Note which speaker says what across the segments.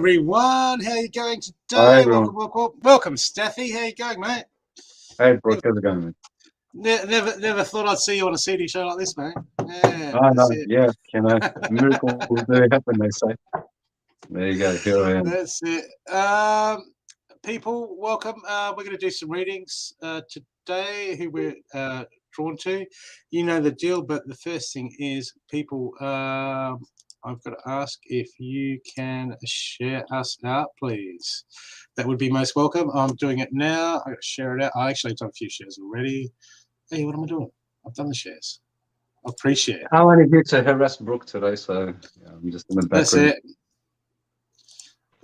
Speaker 1: everyone. How you going
Speaker 2: Hi,
Speaker 1: today?
Speaker 2: everyone.
Speaker 1: Welcome, Stathi. How you going, mate?
Speaker 2: Hey, Brooke, how's it going, man?
Speaker 1: Never thought I'd see you on a CD show like this, mate. Yeah,
Speaker 2: Oh,
Speaker 1: that's
Speaker 2: no,
Speaker 1: it.
Speaker 2: yeah, miracles do happen, they say. There you go, here I am.
Speaker 1: That's it. People, welcome. We're going to do some readings today. Who we're drawn to, you know the deal. But the first thing is, people. I've got to ask if you can share us out, please. That would be most welcome. I'm doing it now. I got to share it out. I actually done a few shares already. Hey, what am I doing? I've done the shares. I appreciate it.
Speaker 2: I'm only here to harass Brooke today, so yeah, I'm just in the background.
Speaker 1: That's it.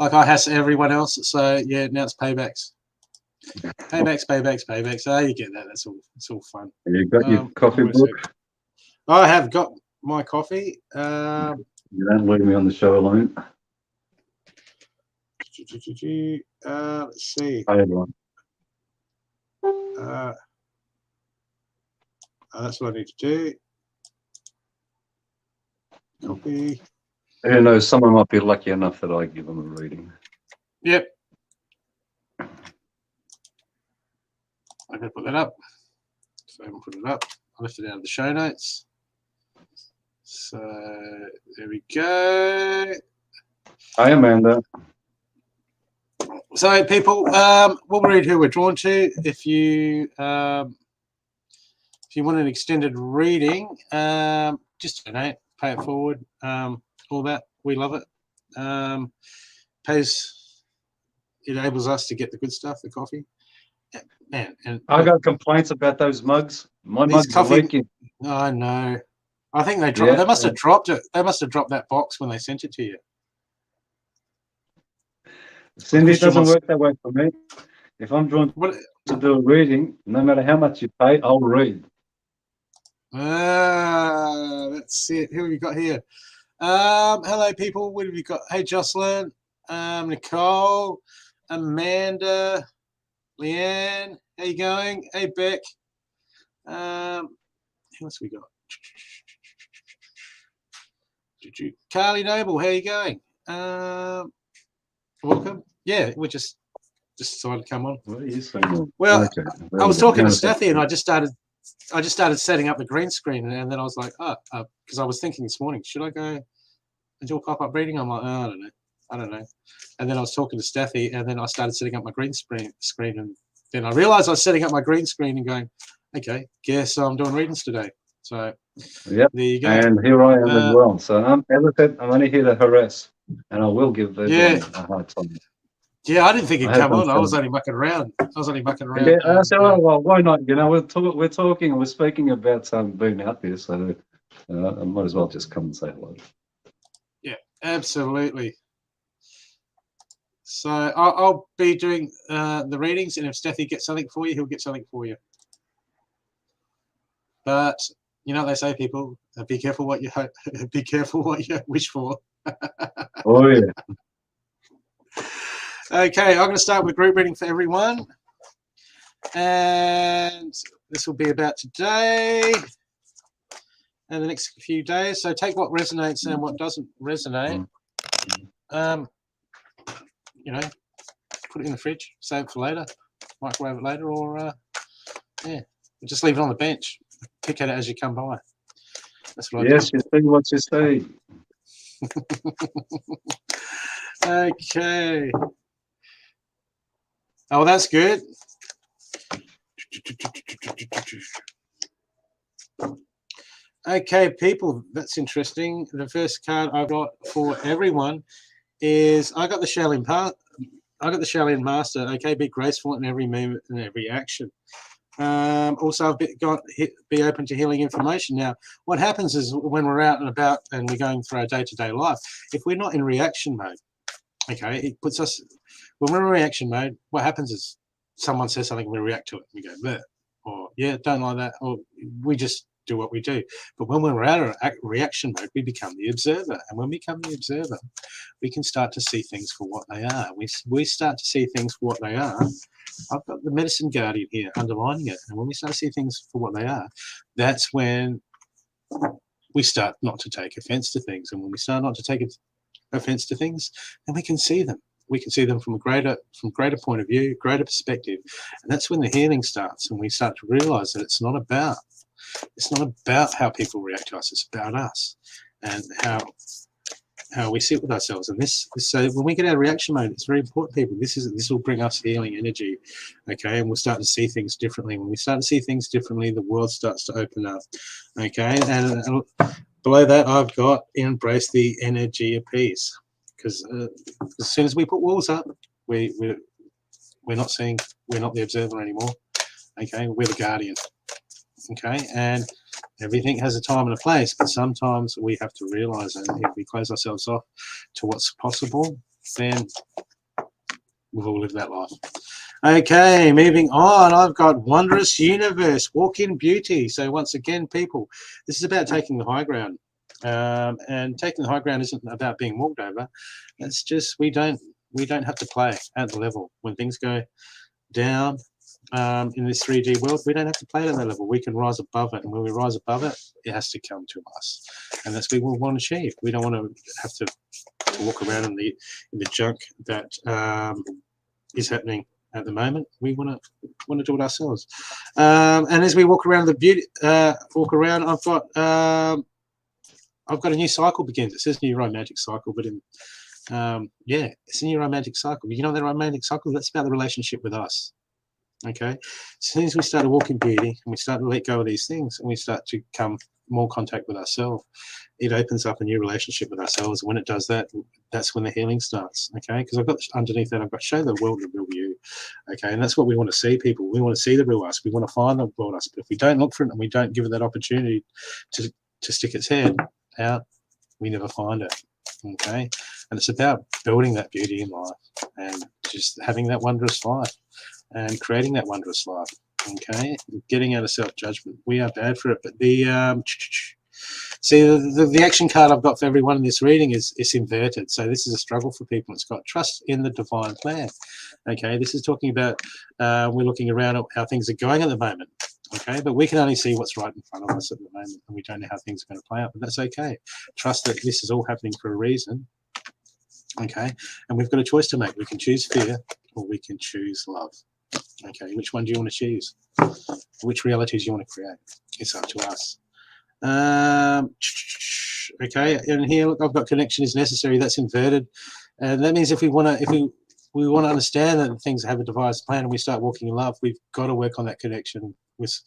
Speaker 1: Like I has everyone else. So yeah, now it's paybacks. Paybacks. Oh, you get that. That's all. It's all fun.
Speaker 2: You got your coffee, Brooke?
Speaker 1: I have got my coffee.
Speaker 2: You don't leave me on the show alone.
Speaker 1: Let's see.
Speaker 2: Hi, everyone.
Speaker 1: That's what I need to do. Copy.
Speaker 2: Who knows? Someone might be lucky enough that I give them a reading.
Speaker 1: Yep. I'm going to put that up. So I haven't put it up. I left it out of the show notes. So there we go.
Speaker 2: Hi, Amanda.
Speaker 1: So people, we'll read who we're drawn to. If you want an extended reading, just donate, pay it forward, all that. We love it. Enables us to get the good stuff, the coffee. Man, and
Speaker 2: I got complaints about those mugs. My mugs are leaking.
Speaker 1: I know. I think they dropped. They must have dropped it. They must have dropped that box when they sent it to you.
Speaker 2: Cindy, it doesn't work that way for me. If I'm drawn to do a reading, no matter how much you pay, I'll read.
Speaker 1: That's it. Who have we got here? Hello, people. What have we got? Hey, Jocelyn, Nicole, Amanda, Leanne. How you going? Hey, Beck. Who else we got? Carly Noble. How you going? Welcome. Yeah, we just decided to come on.
Speaker 2: What are you saying?
Speaker 1: Well, okay. I was talking to Stathi, and I just started setting up the green screen, and then I was like, because I was thinking this morning, should I go and do a pop-up reading? I'm like, oh, I don't know. And then I was talking to Stathi, and then I started setting up my green screen, and then I realized I was setting up my green screen and going, okay, guess I'm doing readings today. So
Speaker 2: yep, there you go. And here I am as well. So as I said, I'm only here to harass, and I will give everyone a hard time.
Speaker 1: Yeah, I didn't think it'd come on. I was only mucking around.
Speaker 2: Yeah, I said, well, why not? You know, we're speaking about being out there, so I might as well just come and say hello.
Speaker 1: Yeah, absolutely. So I'll be doing the readings, and if Stathi gets something for you, he'll get something for you. But you know what they say, people: be careful what you hope, be careful what you wish for.
Speaker 2: Oh yeah.
Speaker 1: Okay, I'm going to start with group reading for everyone, and this will be about today and the next few days. So take what resonates and what doesn't resonate. You know, put it in the fridge, save it for later, microwave it later, or just leave it on the bench. Pick at it as you come by. That's what I do.
Speaker 2: Yes, you see what you say.
Speaker 1: Okay. Oh, that's good. Okay, people, that's interesting. The first card I got for everyone is I got the Shaolin Master. Okay, be graceful in every movement and every action. Also, be open to healing information. Now, what happens is when we're out and about and we're going through our day-to-day life, if we're not in reaction mode, okay, it puts us, when we're in reaction mode, what happens is someone says something, we react to it. We go, bleh, or yeah, don't like that, or we just do what we do. But when we're out of reaction mode, we become the observer. And when we become the observer, we can start to see things for what they are. We start to see things for what they are. I've got the medicine guardian here underlining it. And when we start to see things for what they are, that's when we start not to take offense to things. And when we start not to take offense to things, then we can see them. We can see them from a greater point of view, greater perspective. And that's when the healing starts, and we start to realize that it's not about how people react to us, it's about us and how we sit with ourselves. And so when we get out of reaction mode, it's very important, people. This will bring us healing energy, okay? And we'll start to see things differently. When we start to see things differently, the world starts to open up, okay? And below that, I've got embrace the energy of peace, because as soon as we put walls up, we're not the observer anymore, okay? We're the guardian, okay? And everything has a time and a place, but sometimes we have to realize that if we close ourselves off to what's possible, then we've all lived that life. Okay, moving on, I've got wondrous universe, walk in beauty. So once again, people, this is about taking the high ground. And taking the high ground isn't about being walked over. It's just we don't have to play at the level. When things go down in this 3D world, we don't have to play at that level. We can rise above it, and when we rise above it, it has to come to us, and that's what we want to achieve. We don't want to have to walk around in the junk that is happening at the moment. We want to do it ourselves. And as we walk around I've got a new cycle begins. It says new romantic cycle, but yeah, it's a new romantic cycle. You know, the romantic cycle, that's about the relationship with us. Okay, as soon as we start to walk in beauty and we start to let go of these things and we start to come more contact with ourselves, it opens up a new relationship with ourselves. And when it does that, that's when the healing starts. Okay, because I've got underneath that, I've got show the world the real you. Okay, and that's what we want to see, people. We want to see the real us. We want to find the real us. But if we don't look for it and we don't give it that opportunity to stick its head out, we never find it. Okay, and it's about building that beauty in life and just having that wondrous life and creating that wondrous life. Okay, getting out of self-judgment. We are bad for it, but see, the action card I've got for everyone in this reading is inverted. So this is a struggle for people. It's got trust in the divine plan. Okay, this is talking about we're looking around at how things are going at the moment. Okay, but we can only see what's right in front of us at the moment, and we don't know how things are going to play out, but that's okay. Trust that this is all happening for a reason. Okay, and we've got a choice to make. We can choose fear or we can choose love. Okay, which one do you want to choose? Which realities you want to create? It's up to us. Okay, and here, look, I've got connection is necessary. That's inverted, and that means if we want to understand that things have a devised plan and we start walking in love, we've got to work on that connection with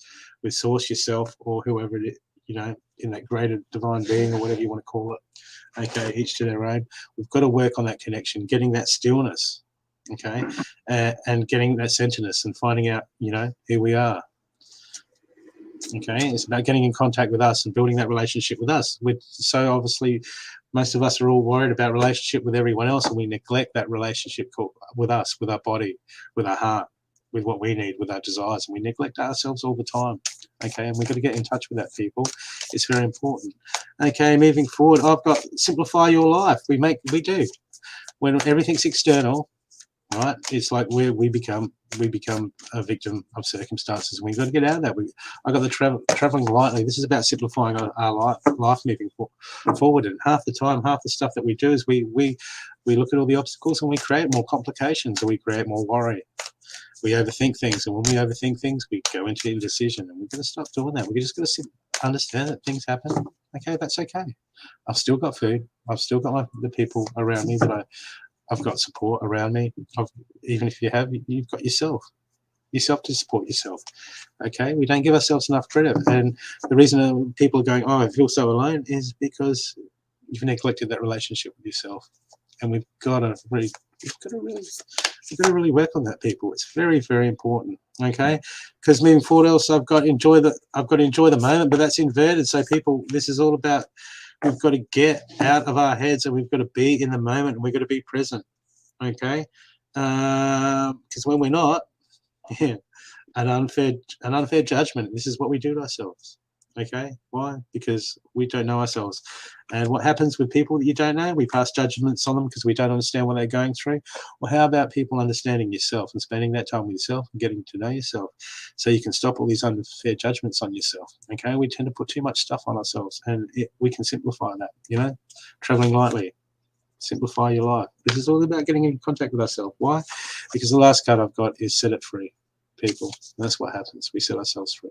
Speaker 1: source, yourself, or whoever it is, you know, in that greater divine being or whatever you want to call it. Okay, each to their own. We've got to work on that connection, getting that stillness. Okay, and getting that centeredness and finding out, you know, who we are. Okay, it's about getting in contact with us and building that relationship with us. So obviously, most of us are all worried about relationship with everyone else, and we neglect that relationship with us, with our body, with our heart, with what we need, with our desires, and we neglect ourselves all the time. Okay, and we've got to get in touch with that, people. It's very important. Okay, moving forward, I've got simplify your life. We do. When everything's external, right? It's like we become a victim of circumstances. We've got to get out of that. I got the traveling lightly. This is about simplifying our life moving forward. And half the time, half the stuff that we do is we look at all the obstacles and we create more complications, or we create more worry. We overthink things, and when we overthink things, we go into indecision. And we're going to stop doing that. We're just going to understand that things happen. Okay, that's okay. I've still got food. I've still got the people around me that I've got support around me. Even if you've got yourself to support yourself. Okay, we don't give ourselves enough credit, and the reason people are going, "Oh, I feel so alone," is because you've neglected that relationship with yourself. And we've got to really work on that, people. It's very, very important. Okay, because moving forward, also I've got to enjoy the moment, but that's inverted. So people, this is all about. We've got to get out of our heads, and we've got to be in the moment, and we've got to be present. Okay, because when we're not, yeah, an unfair judgment. This is what we do to ourselves. Okay, why? Because we don't know ourselves. And what happens with people that you don't know? We pass judgments on them because we don't understand what they're going through. Well, how about people understanding yourself and spending that time with yourself and getting to know yourself, so you can stop all these unfair judgments on yourself? Okay, we tend to put too much stuff on ourselves, and we can simplify that. You know, traveling lightly. Simplify your life. This is all about getting in contact with ourselves. Why? Because the last card I've got is set it free, people. That's what happens. We set ourselves free.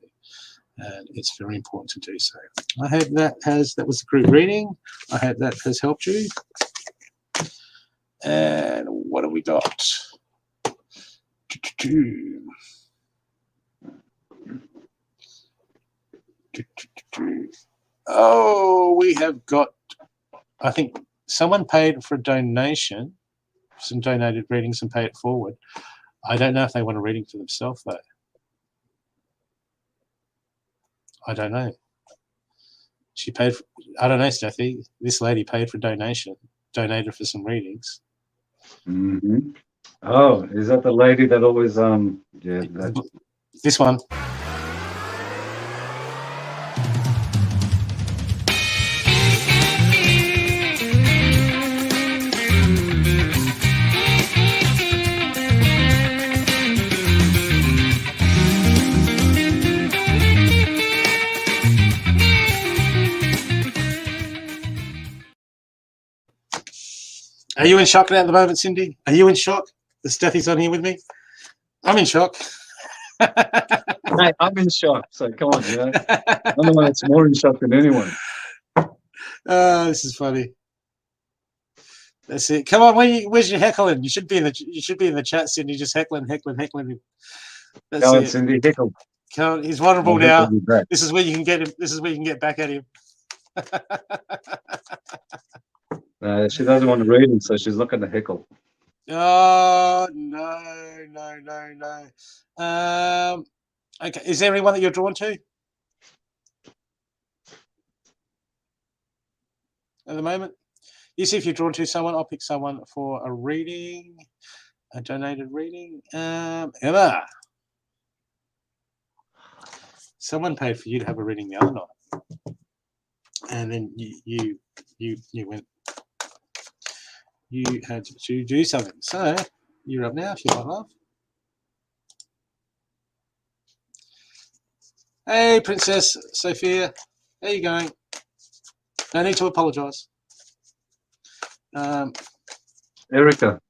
Speaker 1: And it's very important to do so. I hope that was the group reading. I hope that has helped you. And what have we got? Oh, we have got, I think someone paid for a donation, some donated readings and paid it forward. I don't know if they want a reading for themselves, though. I don't know. She paid for, I don't know, Stathi. This lady paid for donation, donated for some readings.
Speaker 2: Mm-hmm. Oh, is that the lady that always yeah, that...
Speaker 1: This one. Are you in shock at the moment, Cindy? Are you in shock? The Stathi's on here with me. I'm in shock.
Speaker 2: Hey, I'm in shock. So come on, you know. I'm the one that's more in shock than anyone.
Speaker 1: Oh, this is funny. That's it. Come on, where's your heckling? You should be in the chat, Cindy. Just heckling. That's
Speaker 2: Go on,
Speaker 1: it.
Speaker 2: Cindy, heckle.
Speaker 1: Come on, he's vulnerable now. This is where you can get him. This is where you can get back at him.
Speaker 2: She doesn't want to read him, so she's looking to heckle.
Speaker 1: Oh no. Okay, is there anyone that you're drawn to at the moment? You see if you're drawn to someone. I'll pick someone for a reading, a donated reading. Emma, someone paid for you to have a reading the other night, and then you went. You had to do something. So you're up now if you like, love. Hey, Princess Sophia, how you going? No need to apologise.
Speaker 2: Erica.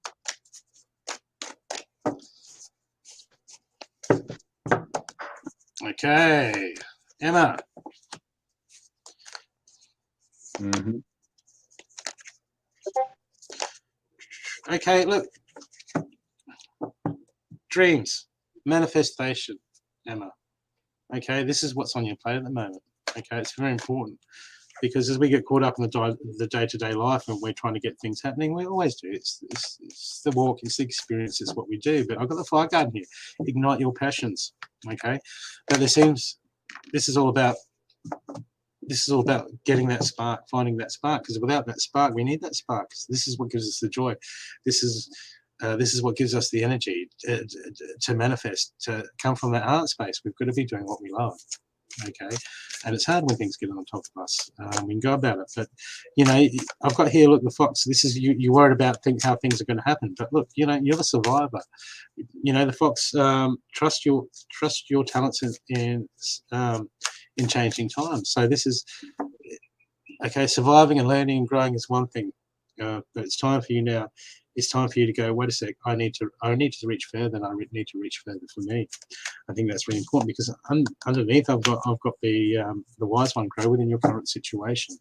Speaker 1: Okay, Emma.
Speaker 2: Mm-hmm.
Speaker 1: Okay, look. Dreams, manifestation, Emma. Okay, this is what's on your plate at the moment. Okay, it's very important because as we get caught up in the day-to-day life and we're trying to get things happening, we always do. It's the walk, it's the experience, it's what we do. But I've got the fire garden here. Ignite your passions. Okay, but this is all about getting that spark, finding that spark. Because without that spark, we need that spark. This is what gives us the joy. This is what gives us the energy to manifest, to come from that art space. We've got to be doing what we love. Okay, and it's hard when things get on top of us. We can go about it, but you know, I've got here. Look, the fox. This is you. You're worried about how things are going to happen, but look, you know, you're the survivor. You know, the fox. Trust your talents in changing times. So this is okay. Surviving and learning and growing is one thing, but it's time for you now. It's time for you to go, wait a sec, I need to reach further, and I need to reach further for me. I think that's really important because underneath I've got the wise one, grow within your current situation.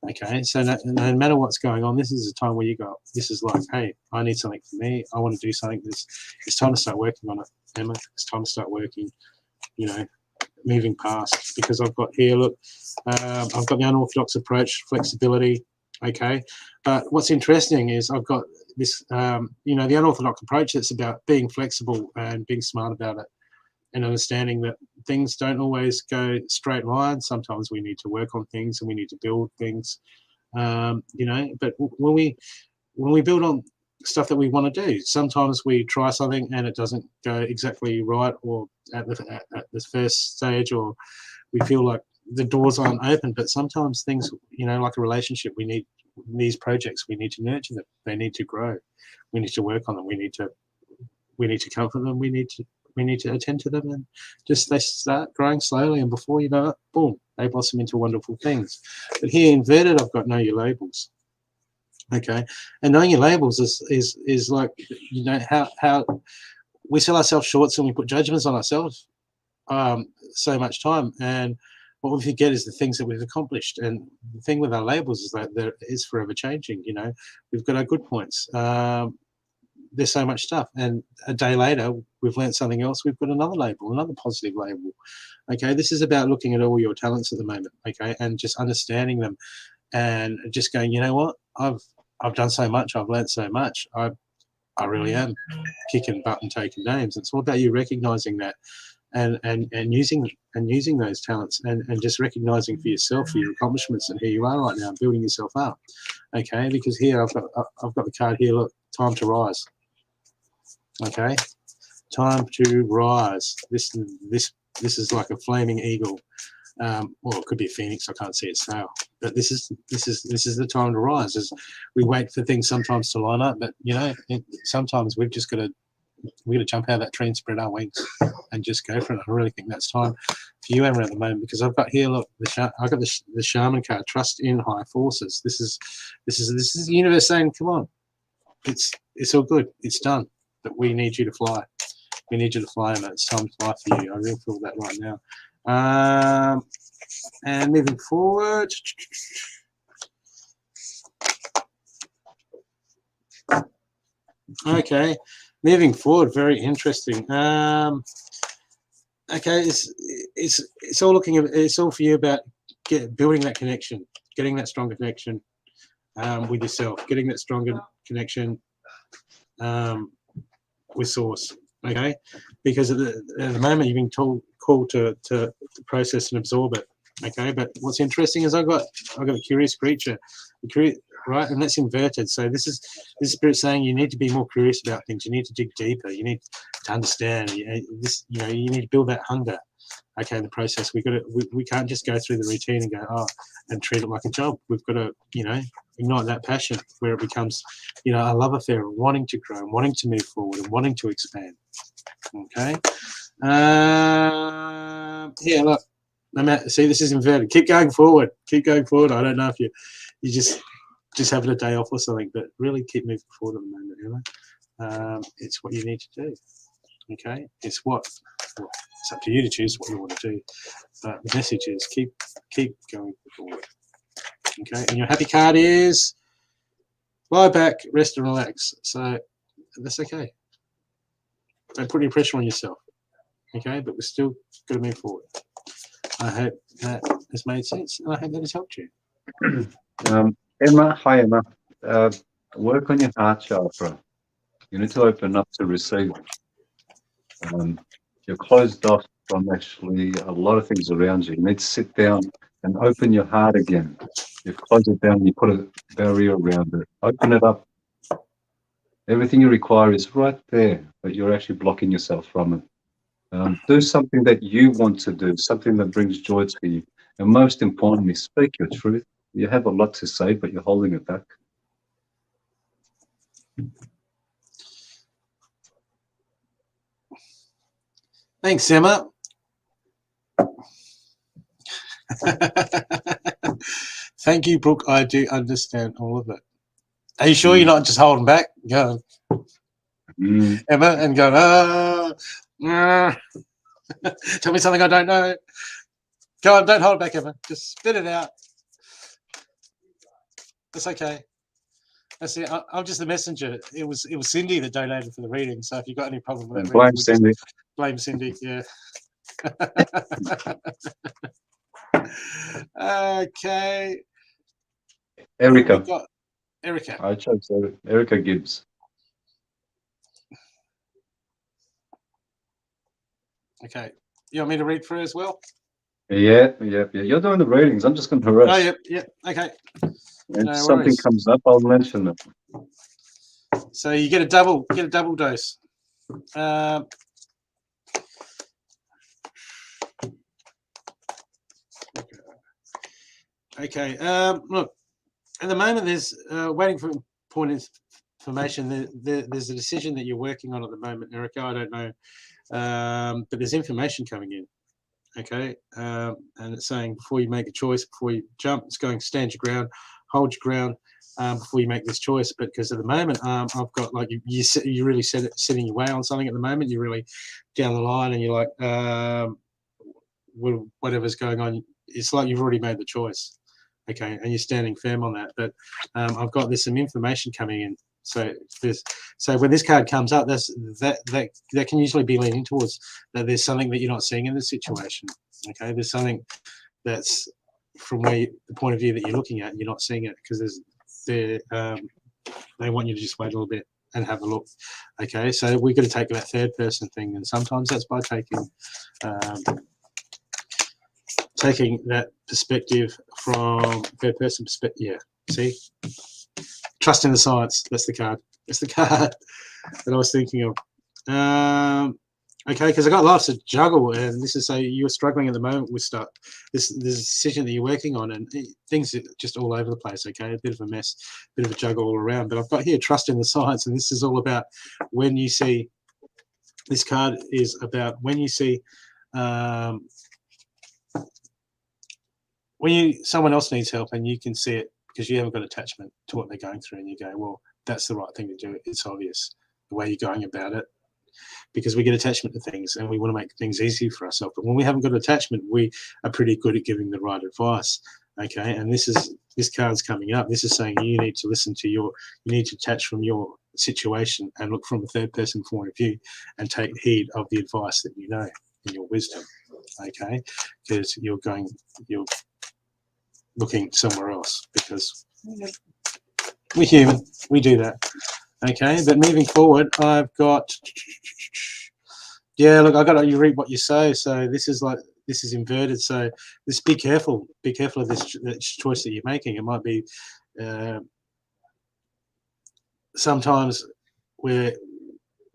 Speaker 1: Okay, so no matter what's going on, this is a time where you go, this is like, hey, I need something for me. I want to do something. It's time to start working on it, Emma. It's time to start working, you know, moving past, because I've got here, look, I've got the unorthodox approach, flexibility. Okay, but what's interesting is I've got this, you know, the unorthodox approach that's about being flexible and being smart about it and understanding that things don't always go straight lines. Sometimes we need to work on things and we need to build things, you know, but when we build on stuff that we want to do, sometimes we try something and it doesn't go exactly right, or at the first stage, or we feel like the doors aren't open. But sometimes things, you know, like a relationship, we need these projects, we need to nurture them, they need to grow, we need to work on them, we need to comfort them, we need to attend to them, and just they start growing slowly, and before you know it, boom, they blossom into wonderful things. But here inverted, I've got know your labels. Okay, and knowing your labels is like, you know, how we sell ourselves short, so we put judgments on ourselves so much time, and what we forget is the things that we've accomplished. And the thing with our labels is that there is forever changing. You know, we've got our good points. There's so much stuff, and a day later we've learned something else. We've got another label, another positive label. Okay, this is about looking at all your talents at the moment. Okay, and just understanding them, and just going, you know what, I've done so much, I've learned so much. I really am kicking butt and taking names. It's all about you recognizing that, and using those talents, and just recognizing for yourself, for your accomplishments and who you are right now, and building yourself up. Okay, because here I've got the card here. Look, time to rise. Okay, time to rise. This is like a flaming eagle. Well, it could be a phoenix. I can't see its tail, but this is the time to rise. As we wait for things sometimes to line up, but you know, sometimes we've just got to jump out of that tree and spread our wings and just go for it. I really think that's time for you, Emma, at the moment, because I've got here. Look, I've got the shaman card. Trust in high forces. This is the universe saying, "Come on, it's all good. It's done. But we need you to fly. We need you to fly, and it's time to fly for you." I really feel that right now. And moving forward, okay, moving forward, very interesting. Okay, it's all looking at, it's all for you about building that connection, getting that stronger connection with yourself, getting that stronger connection with source. Okay, because at the moment you've been called to process and absorb it. Okay, but what's interesting is I've got a curious creature, right, and that's inverted. So this is spirit saying you need to be more curious about things. You need to dig deeper. You need to understand. You need to build that hunger. Okay, the process. We can't just go through the routine and go and treat it like a job. We've got to ignite that passion where it becomes a love affair of wanting to grow and wanting to move forward and wanting to expand. Okay. Yeah, look. See, this is inverted. Keep going forward. Keep going forward. I don't know if you just having a day off or something, but really keep moving forward at the moment. It's what you need to do. Okay, it's up to you to choose what you want to do. But the message is keep going forward. Okay, and your happy card is lie back, rest and relax. So that's okay. Don't put any pressure on yourself. Okay, but we're still got to move forward. I hope that has made sense, and I hope that has helped you.
Speaker 2: Emma, hi Emma. Work on your heart chakra. You need to open up to receive. You're closed off from actually a lot of things around you. You need to sit down and open your heart again. You close it down, you put a barrier around it. Open it up. Everything you require is right there, but you're actually blocking yourself from it. Do something that you want to do, something that brings joy to you. And most importantly, speak your truth. You have a lot to say, but you're holding it back.
Speaker 1: Thanks, Emma. Thank you, Brooke. I do understand all of it. Are you sure you're not just holding back? Go, Emma, and go, tell me something I don't know. Go on, don't hold back, Emma. Just spit it out. That's okay. That's it. I'm just the messenger. It was Cindy that donated for the reading. So if you got any problem with it,
Speaker 2: blame Cindy.
Speaker 1: Blame Cindy. Yeah. Okay.
Speaker 2: Erica.
Speaker 1: Erica.
Speaker 2: I chose Erica Gibbs.
Speaker 1: Okay. You want me to read for her as well?
Speaker 2: Yeah. You're doing the readings. I'm just going to rush.
Speaker 1: Oh, yep. Okay.
Speaker 2: And if something comes up, I'll mention it.
Speaker 1: So you get a double dose. Okay. Look, at the moment, there's waiting for important information. There's a decision that you're working on at the moment, Erica. I don't know, but there's information coming in. Okay, and it's saying before you make a choice, before you jump, it's going stand your ground, hold your ground before you make this choice. But because at the moment, I've got like you really setting your way on something at the moment. You're really down the line, and you're like, whatever's going on, it's like you've already made the choice, okay, and you're standing firm on that. But I've got some information coming in. So when this card comes up, that can usually be leaning towards that there's something that you're not seeing in the situation. Okay, there's something that's from the point of view that you're looking at, you're not seeing it because they want you to just wait a little bit and have a look. Okay, so we've got to take that third person thing, and sometimes that's by taking that perspective from third person perspective. Yeah, see, trust in the science. That's the card. That's the card that I was thinking of. Okay, because I got lots to juggle, and this is you're struggling at the moment with stuff. This decision that you're working on, and things are just all over the place. Okay, a bit of a mess, a bit of a juggle all around. But I've got here trust in the science, and this is all about when you see. This card is about when you see. When someone else needs help and you can see it because you haven't got attachment to what they're going through, and you go, well, that's the right thing to do. It's obvious the way you're going about it, because we get attachment to things and we want to make things easy for ourselves. But when we haven't got attachment, we are pretty good at giving the right advice. Okay, and this card's coming up. This is saying you need to listen to you need to detach from your situation and look from a third person point of view and take heed of the advice that you know in your wisdom. Okay, because you're looking somewhere else, because we're human, we do that. Okay, but moving forward, I've got, yeah, look, I got you read what you say. So this is inverted. So be careful of this choice that you're making. It might be sometimes we're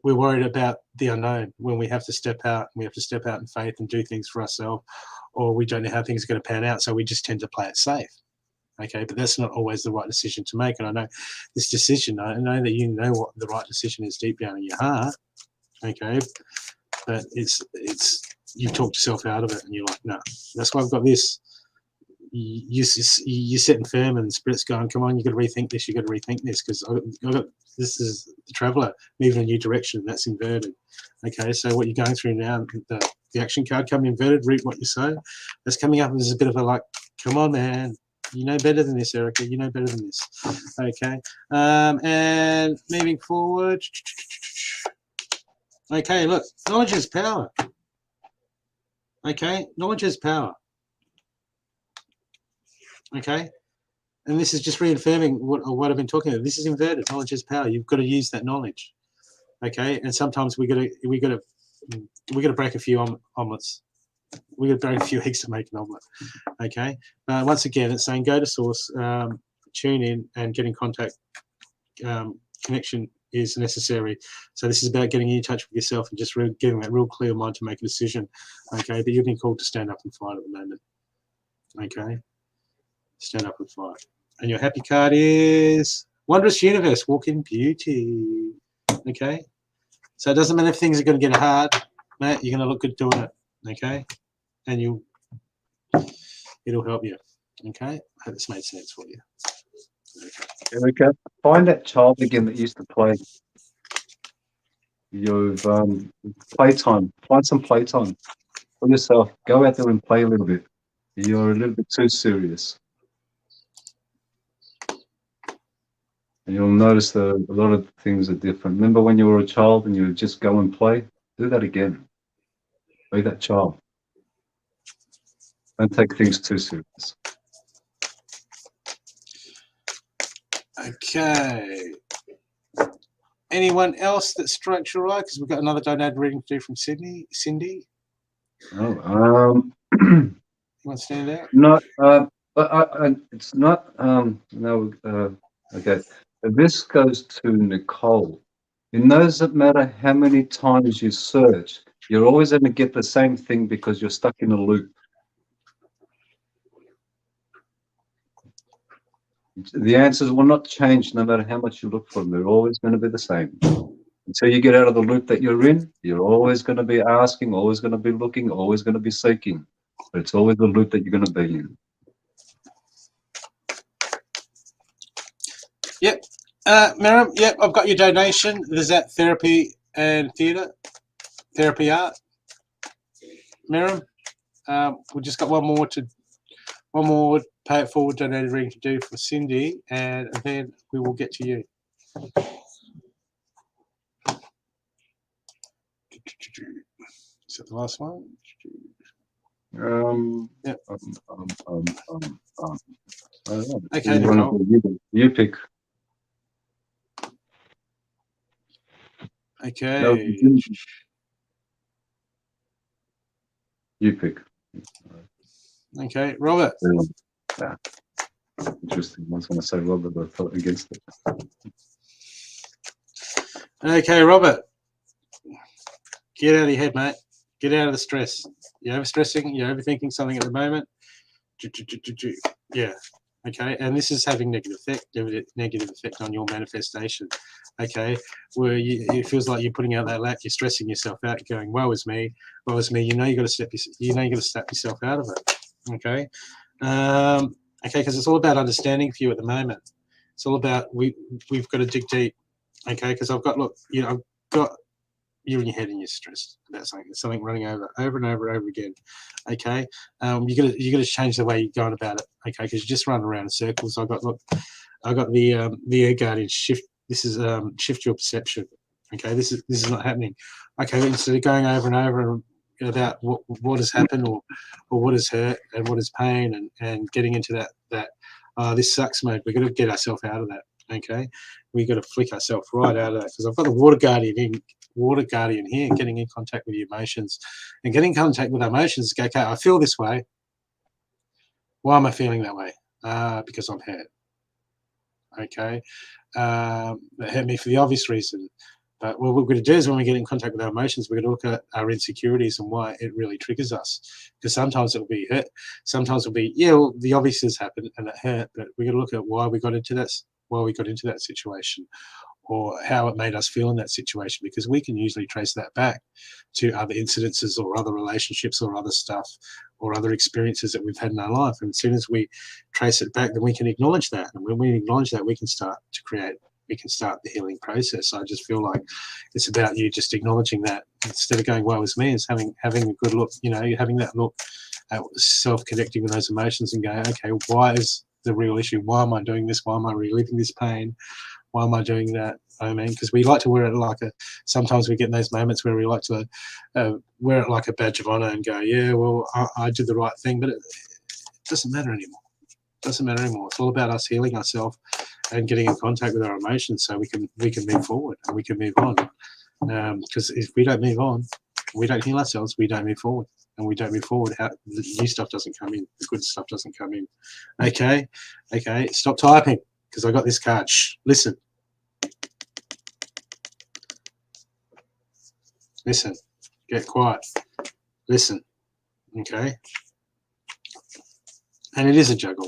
Speaker 1: worried about the unknown when we have to step out. We have to step out in faith and do things for ourselves, or we don't know how things are going to pan out, so we just tend to play it safe. Okay, but that's not always the right decision to make. And I know this decision, I know that you know what the right decision is deep down in your heart. Okay, but it's you talk yourself out of it, and you're like, no. That's why I've got this. You're sitting firm, and the spirit's going, come on, you got to rethink this. You got to rethink this, because this is the traveler moving in a new direction. That's inverted. Okay, so what you're going through now, the action card coming inverted. Read what you say. That's coming up as a bit of a like, come on, man. You know better than this, Erica. You know better than this. Okay, and moving forward. Okay, look, knowledge is power. Okay, knowledge is power. Okay, and this is just reaffirming what I've been talking about. This is inverted. Knowledge is power. You've got to use that knowledge. Okay, and sometimes we got to break a few omelets. We got to break a few eggs to make an omelet. Okay, once again, it's saying go to source, tune in, and get in contact. Connection is necessary. So this is about getting in touch with yourself and just getting that real clear mind to make a decision. Okay, but you've been called to stand up and fight at the moment. Okay, stand up and fight. And your happy card is Wondrous Universe, Walk in Beauty. Okay, so it doesn't matter if things are going to get hard, mate. You're going to look good doing it. Okay, and it'll help you. Okay, I hope this made sense for you. Okay.
Speaker 2: Erica, find that child again that used to play. You've playtime. Find some playtime for yourself. Go out there and play a little bit. You're a little bit too serious. And you'll notice that a lot of things are different. Remember when you were a child and you would just go and play? Do that again. Be that child. Don't take things too serious.
Speaker 1: Okay. Anyone else that strikes your eye? Because we've got another donated reading to do from Sydney. Cindy?
Speaker 2: Oh,
Speaker 1: You want to stand out?
Speaker 2: no, but it's not. No. Okay. This goes to Nicole. It doesn't matter how many times you search, you're always going to get the same thing because you're stuck in a loop. The answers will not change no matter how much you look for them. They're always going to be the same. Until you get out of the loop that you're in, you're always going to be asking, always going to be looking, always going to be seeking. But it's always the loop that you're going to be in.
Speaker 1: Yep. Miriam, yep, I've got your donation. There's that therapy and theatre, therapy art. Miriam, we just got one more pay it forward donated reading to do for Cindy, and then we will get to you. Is that the last one?
Speaker 2: Yep.
Speaker 1: Okay, Nicole.
Speaker 2: You pick.
Speaker 1: Okay.
Speaker 2: No, you pick.
Speaker 1: Okay, Robert.
Speaker 2: Yeah. Interesting. I was going to say Robert, but I felt against it.
Speaker 1: Okay, Robert. Get out of your head, mate. Get out of the stress. You're overstressing. You're overthinking something at the moment. Yeah. Okay, and this is having negative effect on your manifestation. Okay, where it feels like you're putting out that lack, you're stressing yourself out, going, "Woe is me, woe is me." You know you got to snap yourself out of it. Okay, okay, because it's all about understanding for you at the moment. It's all about we've got to dig deep. Okay, because I've got I've got you in your head and you're stressed about something running over and over again. Okay, you got to change the way you're going about it. Okay, because you just run around in circles. I got the air guardian shift. This is shift your perception. Okay, this is not happening. Okay, instead of going over and over about what has happened or what has hurt and what is pain and getting into that this sucks mode, we've got to get ourselves out of that. Okay, we got to flick ourselves right out of that, because I've got the water guardian here, getting in contact with your emotions and getting in contact with our emotions. Okay, I feel this way. Why am I feeling that way? Because I'm hurt. Okay, that hurt me for the obvious reason. But what we're going to do is when we get in contact with our emotions, we're going to look at our insecurities and why it really triggers us. Because sometimes it'll be hurt. Sometimes it'll be, yeah, well, the obvious has happened and it hurt, but we're going to look at why we got into that situation, or how it made us feel in that situation, because we can usually trace that back to other incidences or other relationships or other stuff or other experiences that we've had in our life. And as soon as we trace it back, then we can acknowledge that. And when we acknowledge that, we can start the healing process. I just feel like it's about you just acknowledging that, instead of going, "Woe is me," is having a good look, having that look at self-connecting with those emotions and going, okay, why is the real issue? Why am I doing this? Why am I reliving this pain? Why am I doing that? I mean, because we like to wear it sometimes we get in those moments where we like to wear it like a badge of honor and go, yeah, well, I did the right thing, but it doesn't matter anymore. It doesn't matter anymore. It's all about us healing ourselves and getting in contact with our emotions so we can move forward and we can move on. Because if we don't move on, we don't heal ourselves, we don't move forward. And we don't move forward, the new stuff doesn't come in, the good stuff doesn't come in. Okay, stop typing, because I got this card. Shh, listen. Listen, get quiet. Listen, okay? And it is a juggle.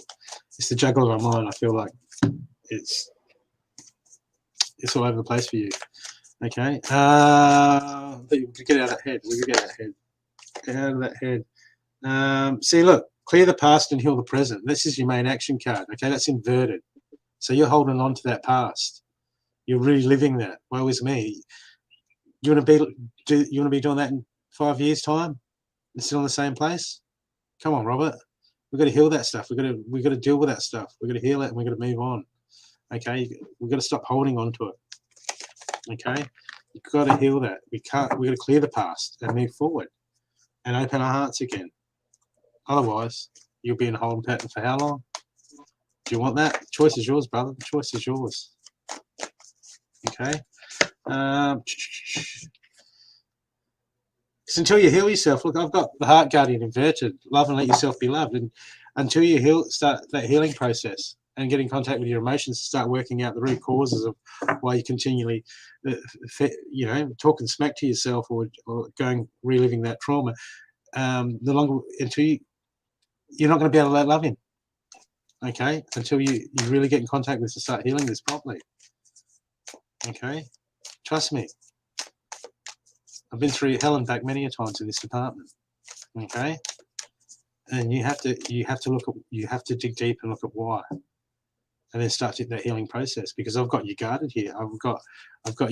Speaker 1: It's the juggle of our mind. I feel like it's all over the place for you. Okay? But you could get out of that head. We could get out of that head. Get out of that head. See, look, clear the past and heal the present. This is your main action card. Okay, that's inverted. So you're holding on to that past. You're reliving that. Woe is me. You want to be doing that in 5 years' time? And still in the same place? Come on, Robert. We've got to heal that stuff. We've got to deal with that stuff. We've got to heal it and we've got to move on. Okay, we've got to stop holding on to it. Okay, you've got to heal that. We've got to clear the past and move forward and open our hearts again. Otherwise, you'll be in a holding pattern for how long? Do you want that? The choice is yours, brother. The choice is yours. Okay. Until you heal yourself, look, I've got the heart guardian inverted. Love and let yourself be loved. And until you start that healing process and get in contact with your emotions, start working out the root causes of why you continually, talking smack to yourself or reliving that trauma. The longer until you're not going to be able to let love in. Okay, until you really get in contact with this to start healing this properly. Okay, trust me. I've been through hell and back many a times in this department. Okay, and you have to dig deep and look at why. and then start that healing process, because I've got you guarded here. I've got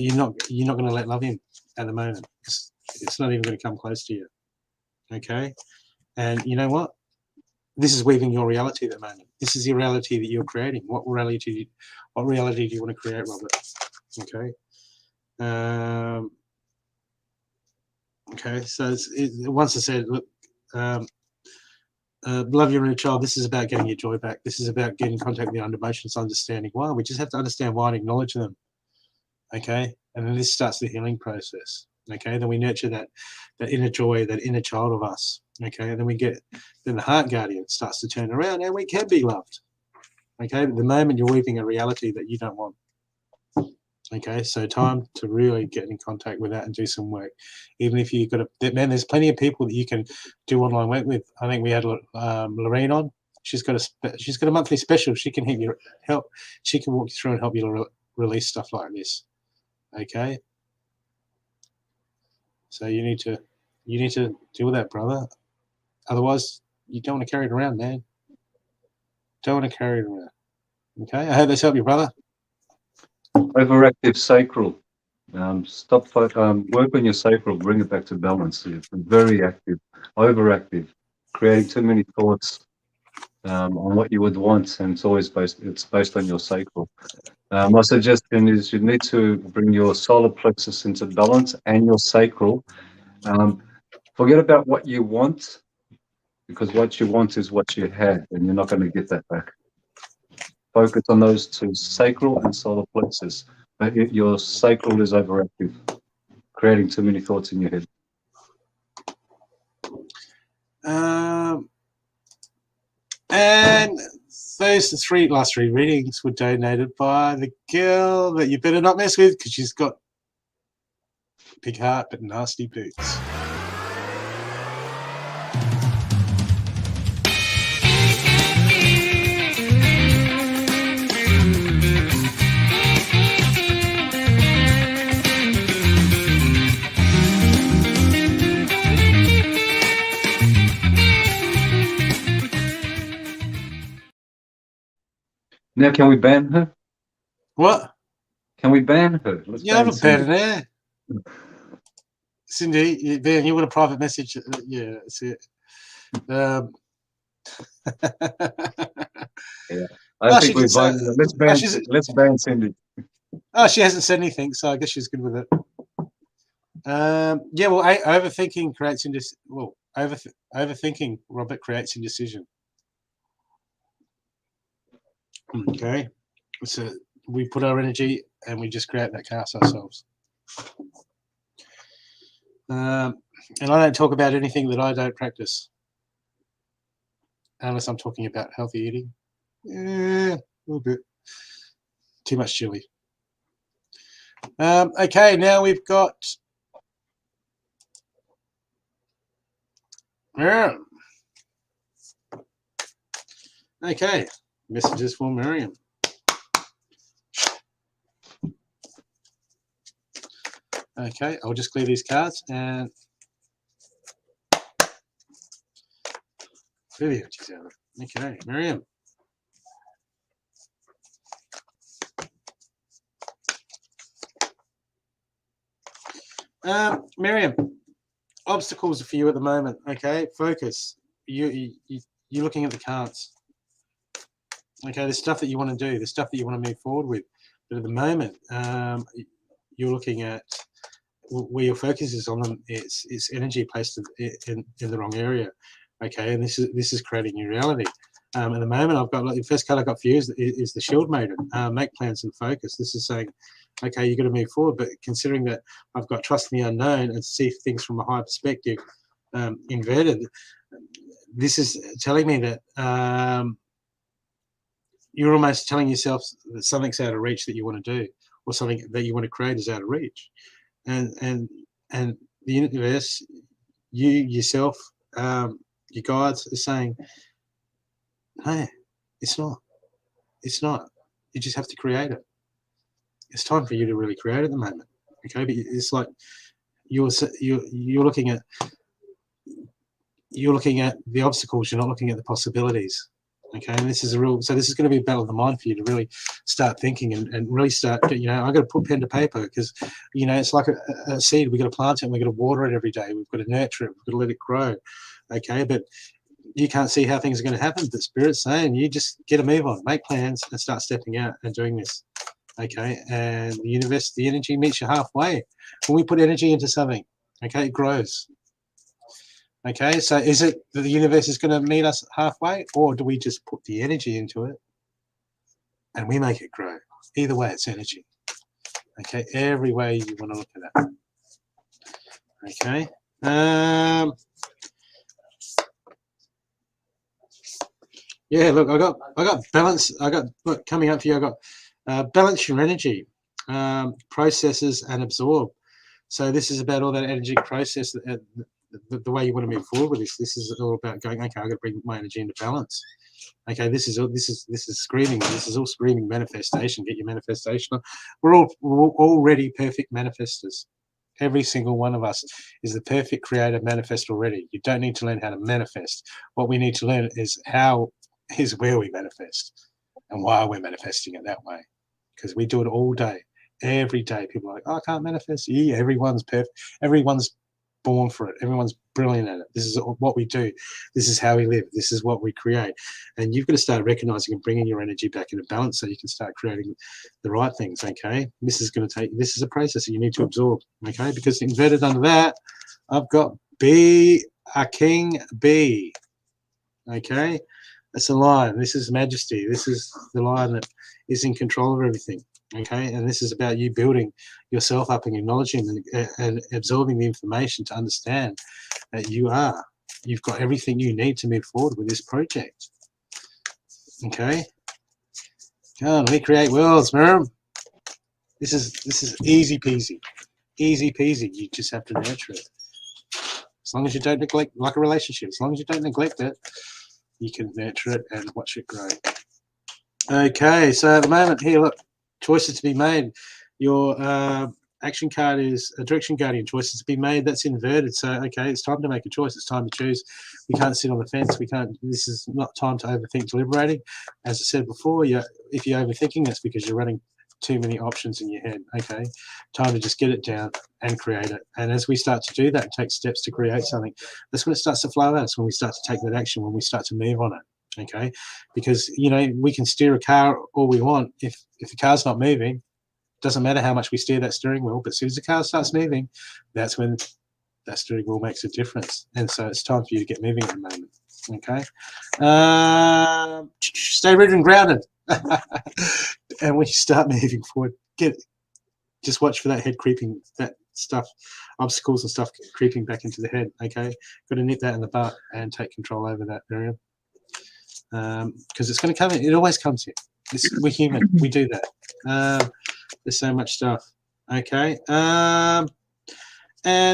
Speaker 1: you're not going to let love in at the moment. It's not even going to come close to you. Okay, and you know what? This is weaving your reality at the moment. This is the reality that you're creating. What reality do you want to create, Robert? Okay. Okay. So once I said, look, love your inner child. This is about getting your joy back. This is about getting in contact with your under emotions, understanding why. We just have to understand why and acknowledge them. Okay. And then this starts the healing process. Okay. Then we nurture that inner joy, that inner child of us. Okay. And then then the heart guardian starts to turn around, and we can be loved. Okay. But the moment you're weaving a reality that you don't want. Okay, so time to really get in contact with that and do some work. Even if you've got there's plenty of people that you can do online work with. I think we had Lorraine on. She's got a monthly special. She can help. She can walk you through and help you release stuff like this. Okay. So you need to deal with that, brother. Otherwise, you don't want to carry it around, man. Don't want to carry it around. Okay. I hope this helped you, brother.
Speaker 2: Overactive sacral. Work on your sacral, bring it back to balance. It's very active, overactive, creating too many thoughts on what you would want, and it's based on your sacral. My suggestion is you need to bring your solar plexus into balance and your sacral. Forget about what you want, because what you want is what you had, and you're not going to get that back. Focus on those two, sacral and solar plexus. But your sacral is overactive, creating too many thoughts in your head.
Speaker 1: And those last three readings were donated by the girl that you better not mess with, because she's got big heart but nasty boots.
Speaker 2: Now, can we ban her?
Speaker 1: What?
Speaker 2: Can we ban her?
Speaker 1: Yeah, I'm not banning her. Cindy, Ben, you want a private message? Yeah, that's it.
Speaker 2: Yeah. I think we've let's ban Cindy.
Speaker 1: Oh, she hasn't said anything, so I guess she's good with it. Yeah, well, overthinking creates indecision. Well, overthinking, Robert, creates indecision. Okay, so we put our energy and we just create that chaos ourselves. And I don't talk about anything that I don't practice, unless I'm talking about healthy eating. Yeah, a little bit. Too much chili. Okay, now we've got Miriam. Okay, messages for Miriam. Okay, I'll just clear these cards and clear the energies out of it. Okay, Miriam. Miriam, obstacles for you at the moment. Okay, focus. You're looking at the cards. Okay, the stuff that you want to do, the stuff that you want to move forward with. But at the moment, you're looking at where your focus is on them. It's energy placed in the wrong area. Okay, and this is creating your reality. At the moment, I've got the first card I got for you is the Shield Maiden. Make plans and focus. This is saying, okay, you've got to move forward, but considering that I've got trust in the unknown and see things from a higher perspective, inverted, this is telling me that you're almost telling yourself that something's out of reach that you want to do, or something that you want to create is out of reach, and the universe, you yourself, your guides are saying, hey, it's not. You just have to create it. It's time for you to really create at the moment. Okay, but it's like you're looking at the obstacles. You're not looking at the possibilities. Okay, and this is a real, so this is going to be a battle of the mind for you to really start thinking and really start, you know, I've got to put pen to paper because, you know, it's like a seed. We've got to plant it and we've got to water it every day. We've got to nurture it. We've got to let it grow. Okay, but you can't see how things are going to happen. But Spirit's saying you just get a move on, make plans and start stepping out and doing this. Okay, and the universe, the energy meets you halfway. When we put energy into something, okay, it grows. Okay, so is it that the universe is going to meet us halfway, or do we just put the energy into it and we make it grow? Either way, it's energy. Okay, every way you want to look at that. Okay. Yeah, look, I got balance. I got, look, coming up for you. I got balance your energy, processes and absorb. So this is about all that energetic process, the way you want to move forward with this. This is all about going, okay, I've got to bring my energy into balance. Okay, this is screaming. This is all screaming manifestation. Get your manifestation on. We're already perfect manifestors. Every single one of us is the perfect creative manifest already. You don't need to learn how to manifest. What we need to learn is where we manifest and why we're manifesting it that way. Because we do it all day, every day. People are like, oh, I can't manifest. Yeah, everyone's perfect. Everyone's born for it. Everyone's brilliant at it. This is what we do. This is how we live. This is what we create. And you've got to start recognizing and bringing your energy back into balance so you can start creating the right things. Okay, this is a process that you need to absorb. Okay, because inverted under that, I've got be a king, be. Okay, that's a lion. This is majesty. This is the lion that is in control of everything. Okay, and this is about you building yourself up and acknowledging and absorbing the information to understand that you've got everything you need to move forward with this project. Okay, come on, we create worlds, Miriam. This is easy peasy, easy peasy. You just have to nurture it. As long as you don't neglect, like a relationship, as long as you don't neglect it, you can nurture it and watch it grow. Okay, so at the moment here, look, choices to be made. Your action card is a direction guardian. Choices to be made. That's inverted. So okay, it's time to make a choice. It's time to choose. We can't sit on the fence. We can't. This is not time to overthink deliberating. As I said before, if you're overthinking, that's because you're running too many options in your head. Okay, time to just get it down and create it. And as we start to do that, and take steps to create something, that's when it starts to flow out. That's when we start to take that action. When we start to move on it. Okay, because we can steer a car all we want. If the car's not moving, doesn't matter how much we steer that steering wheel. But as soon as the car starts moving, that's when that steering wheel makes a difference. And so it's time for you to get moving at the moment. Okay, stay rooted and grounded. And when you start moving forward, just watch for that head creeping, that stuff, obstacles and stuff creeping back into the head. Okay, got to nip that in the butt and take control over that area. Because it's going to come in. It always comes in. We're human. We do that. There's so much stuff. Okay. And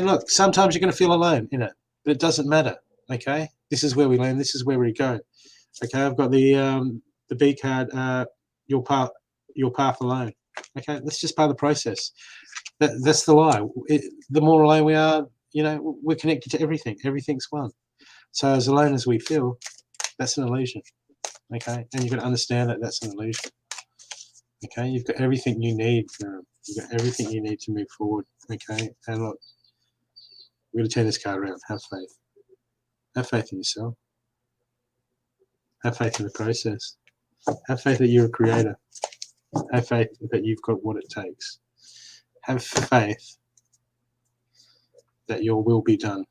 Speaker 1: look, sometimes you're going to feel alone in it, but it doesn't matter. Okay. This is where we learn. This is where we go. Okay. I've got the B card. Your path alone. Okay. That's just part of the process. That's the lie. The more alone we are, we're connected to everything. Everything's one. So as alone as we feel, that's an illusion. Okay, and you've got to understand that that's an illusion. Okay, you've got everything you need. You've got everything you need to move forward. Okay, and look, we're going to turn this card around. Have faith. Have faith in yourself. Have faith in the process. Have faith that you're a creator. Have faith that you've got what it takes. Have faith that your will be done.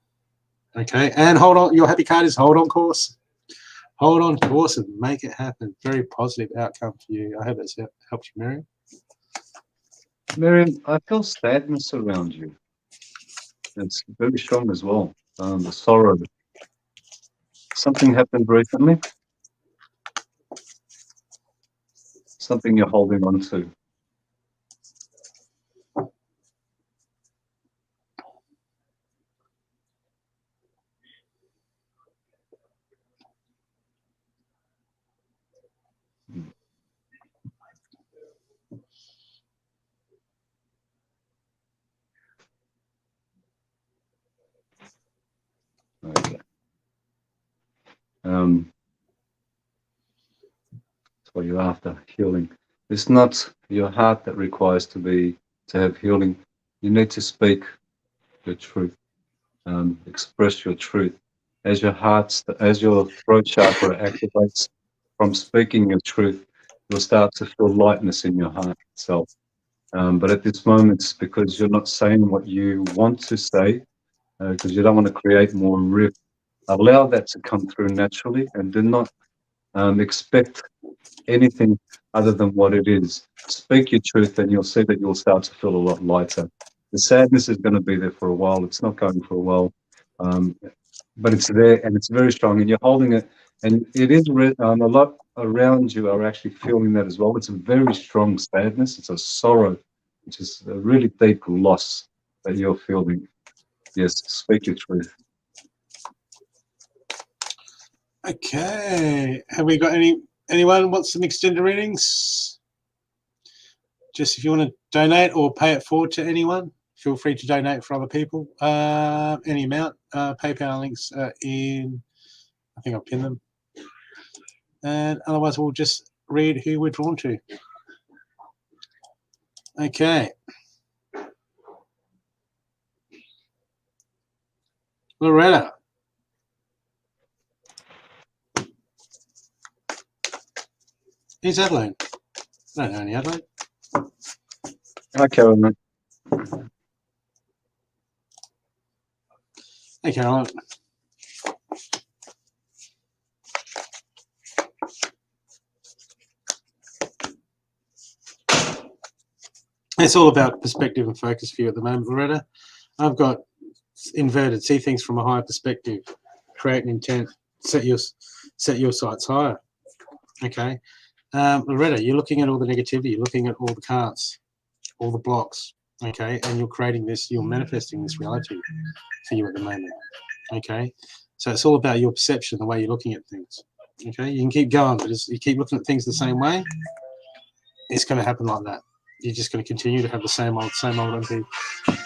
Speaker 1: Okay, and hold on. Your happy card is hold on course. Hold on course and make it happen. Very positive outcome for you. I hope that's helped you, Miriam.
Speaker 2: Miriam, I feel sadness around you. It's very strong as well. The sorrow. Something happened recently. Something you're holding on to. Okay. you're after healing. It's not your heart that requires to have healing. You need to speak your truth, express your truth. As your throat chakra activates from speaking your truth, you'll start to feel lightness in your heart itself. But at this moment, it's because you're not saying what you want to say, because you don't want to create more rift. Allow that to come through naturally, and do not expect anything other than what it is. Speak your truth, and you'll see that you'll start to feel a lot lighter. The sadness is going to be there for a while. It's not going for a while, but it's there, and it's very strong, and you're holding it. And it is a lot around you are actually feeling that as well. It's a very strong sadness. It's a sorrow, which is a really deep loss that you're feeling. Yes, speak your truth.
Speaker 1: Okay, have we got anyone wants some extended readings? Just if you want to donate or pay it forward to anyone, feel free to donate for other people. Any amount. PayPal links in, I think I'll pin them. And otherwise we'll just read who we're drawn to. Okay. Loretta. Who's Adelaide? I don't know any Adelaide.
Speaker 2: Hi, Caroline.
Speaker 1: Hey, Caroline. It's all about perspective and focus for you at the moment, Loretta. I've got inverted. See things from a higher perspective. Create an intent. Set your sights higher. Okay. Loretta, you're looking at all the negativity. You're looking at all the cards, all the blocks. Okay, and you're creating this. You're manifesting this reality for you at the moment. Okay, so it's all about your perception, the way you're looking at things. Okay, you can keep going, but as you keep looking at things the same way, it's going to happen like that. You're just going to continue to have the same old, and be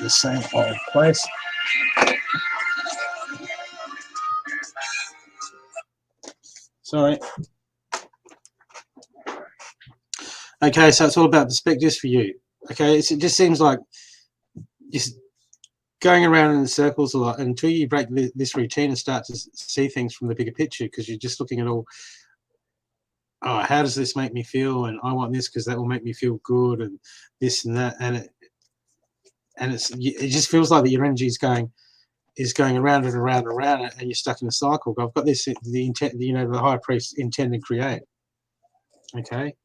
Speaker 1: the same old place. Sorry. Okay, so it's all about perspectives for you. Okay, it just seems like just going around in circles a lot until you break this routine and start to see things from the bigger picture, because you're just looking at all, oh, how does this make me feel? And I want this because that will make me feel good, and this and that, and it just feels like that your energy is going around and around and around, and you're stuck in a cycle. But I've got this, the intent, the high priest intend and create. Okay,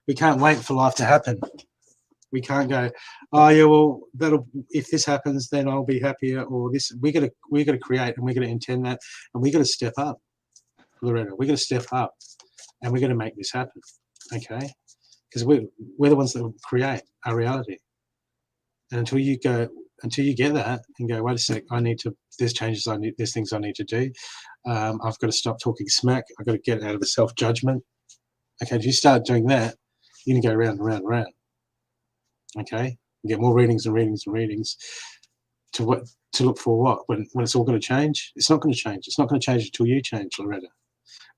Speaker 1: we can't wait for life to happen. We can't go, oh yeah, well if this happens, then I'll be happier, or this. We got to create, and we're going to intend that, and we got to step up, Loretta. We're going to step up, and we're going to make this happen. Okay, because we're the ones that create our reality. And until you get that and go, wait a sec, there's changes there's things I need to do. I've got to stop talking smack. I've got to get out of the self-judgment. Okay, if you start doing that, you're going to go round and round and round. Okay, you get more readings and readings and readings to look for what? When it's all going to change? It's not going to change. It's not going to change until you change, Loretta.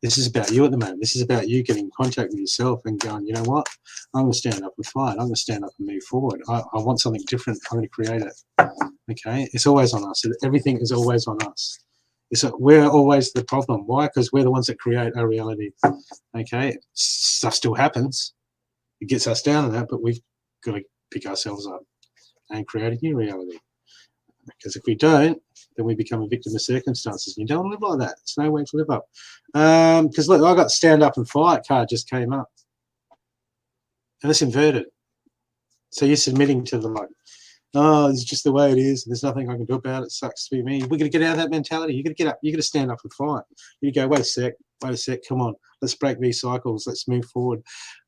Speaker 1: This is about you at the moment. This is about you getting in contact with yourself and going, you know what? I'm going to stand up and fight. I'm going to stand up and move forward. I want something different. I'm going to create it. Okay, it's always on us. Everything is always on us. We're always the problem. Why? Because we're the ones that create our reality. Okay, stuff still happens. It gets us down in that, but we've got to pick ourselves up and create a new reality. Because if we don't, then we become a victim of circumstances. And you don't want to live like that. It's no way to live up. Because look, I got stand up and fight card just came up. And it's inverted. So you're submitting to the like, oh, it's just the way it is. And there's nothing I can do about it. It sucks to be me. We're going to get out of that mentality. You're going to get up. You're going to stand up and fight. You go, wait a sec. Come on. Let's break these cycles. Let's move forward.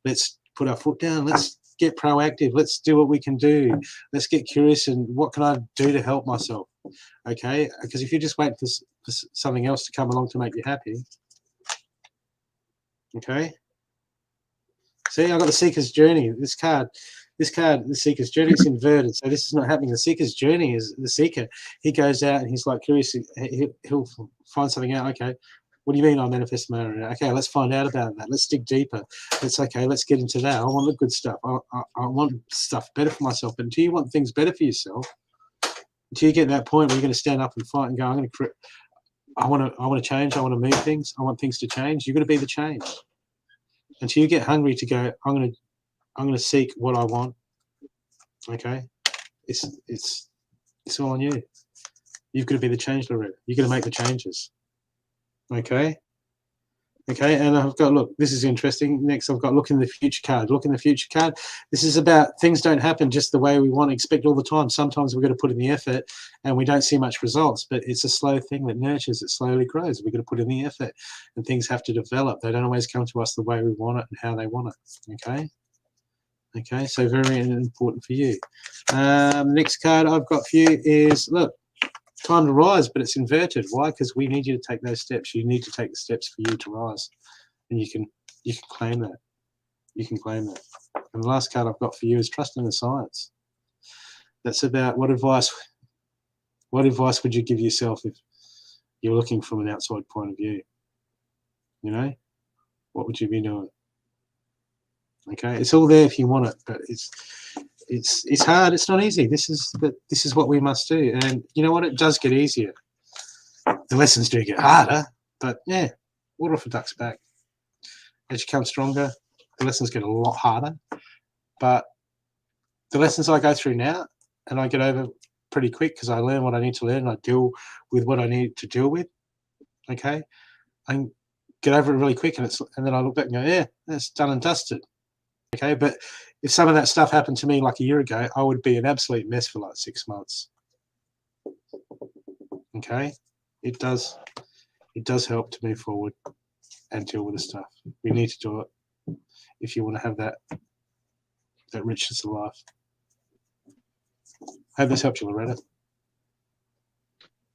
Speaker 1: Let's put our foot down. Let's get proactive. Let's do what we can do. Let's get curious and what can I do to help myself? Okay, because if you just wait for something else to come along to make you happy, okay. See, I've got the Seeker's Journey. This card, the Seeker's Journey, is inverted. So this is not happening. The Seeker's Journey is the Seeker. He goes out and he's like curious. He'll find something out. Okay, What do you mean I manifest my own reality? Okay, let's find out about that. Let's dig deeper. Let's get into that. I want the good stuff. I want stuff better for myself. But until you want things better for yourself, until you get to that point where you're going to stand up and fight and go, I want to change. I want to move things. I want things to change. You're going to be the change. Until you get hungry to go, I'm going to seek what I want. Okay, it's all on you. You've got to be the change, Loretta. You've got to make the changes. Okay. Okay, and I've got, look, this is interesting. Next, I've got look in the future card. Look in the future card. This is about things don't happen just the way we want to expect all the time. Sometimes we've got to put in the effort and we don't see much results, but it's a slow thing that nurtures. It slowly grows. We've got to put in the effort and things have to develop. They don't always come to us the way we want it and how they want it. Okay. Okay, so very important for you. Next card I've got for you is, look, time to rise, but it's inverted. Why? Because we need you to take those steps. You need to take the steps for you to rise, and you can claim that. You can claim that. And the last card I've got for you is trust in the science. That's about what advice would you give yourself if you're looking from an outside point of view? You know, what would you be doing? Okay, it's all there if you want it, but it's hard. It's not easy. This is what we must do, and you know what? It does get easier. The lessons do get harder, but yeah, water off a duck's back. As you come stronger, the lessons get a lot harder. But the lessons I go through now, and I get over pretty quick because I learn what I need to learn, and I deal with what I need to deal with. Okay, I get over it really quick, and then I look back and go, yeah, that's done and dusted. Okay, but if some of that stuff happened to me like a year ago, I would be an absolute mess for like 6 months. Okay, it does help to move forward and deal with the stuff. We need to do it if you want to have that richness of life. I hope this helped you, Loretta.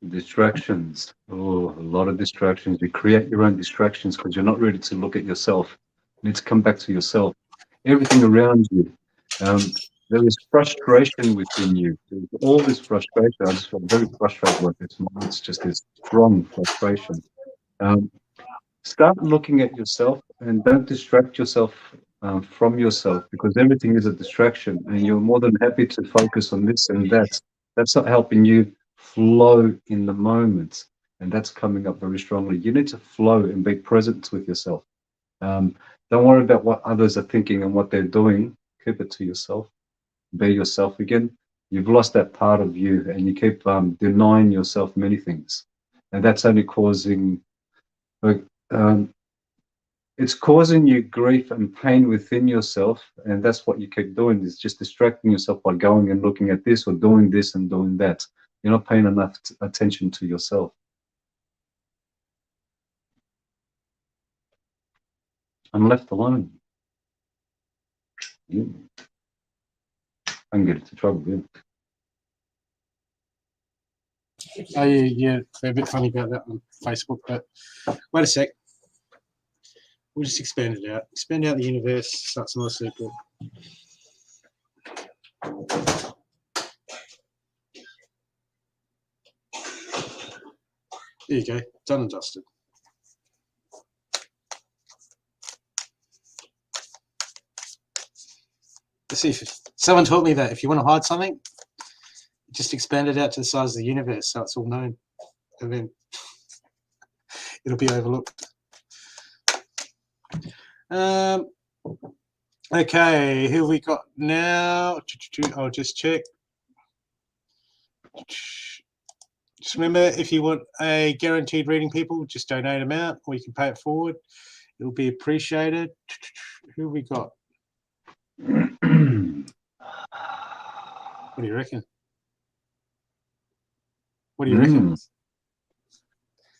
Speaker 2: Distractions. Oh, a lot of distractions. You create your own distractions because you're not ready to look at yourself. You need to come back to yourself. Everything around you. There is frustration within you. There's all this frustration. I just felt very frustrated with this. It's just this strong frustration. Start looking at yourself and don't distract yourself from yourself, because everything is a distraction and you're more than happy to focus on this and that. That's not helping you flow in the moment, and that's coming up very strongly. You need to flow and be present with yourself. Don't worry about what others are thinking and what they're doing. Keep it to yourself. Be yourself again. You've lost that part of you, and you keep denying yourself many things, and that's only causing it's causing you grief and pain within yourself, and that's what you keep doing, is just distracting yourself by going and looking at this or doing this and doing that. You're not paying enough attention to yourself. I'm left alone. Yeah. I can get into trouble, yeah.
Speaker 1: Oh, yeah, they're a bit funny about that on Facebook, but wait a sec. We'll just expand it out. Expand out the universe, starts another circle. There you go, done and dusted. Let's see if someone taught me that if you want to hide something, just expand it out to the size of the universe so it's all known, and then it'll be overlooked. Okay, who we got now? I'll just check. Just remember, if you want a guaranteed reading, people, just donate amount, or you can pay it forward. It'll be appreciated. Who we got? What do you reckon? What do you reckon?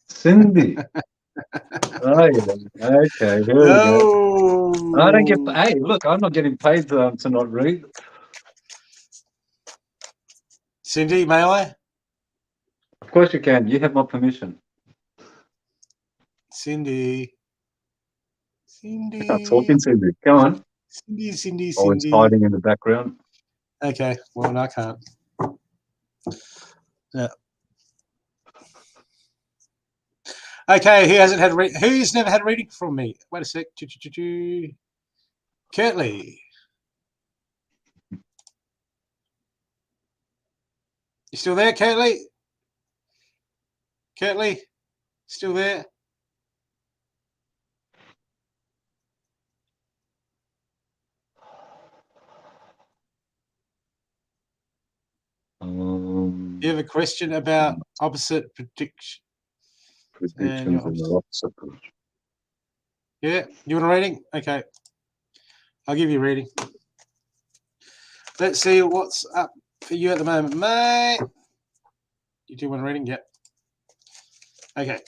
Speaker 2: Cindy. Oh, yeah. Okay, here we go. I don't get. Hey, look, I'm not getting paid to not read.
Speaker 1: Cindy, may I?
Speaker 2: Of course you can. You have my permission.
Speaker 1: Cindy.
Speaker 2: I'm talking, Cindy. Come on.
Speaker 1: Cindy.
Speaker 2: Oh, it's hiding in the background.
Speaker 1: Okay, well, I can't. Yeah. Okay, who's never had a reading from me? Wait a sec. Curtly. You still there, Curtly? Curtly? Still there? You have a question about opposite prediction?
Speaker 2: Predictions and the opposite.
Speaker 1: Yeah, you want a reading? Okay, I'll give you a reading. Let's see what's up for you at the moment, mate. You do want a reading? Yep. Okay.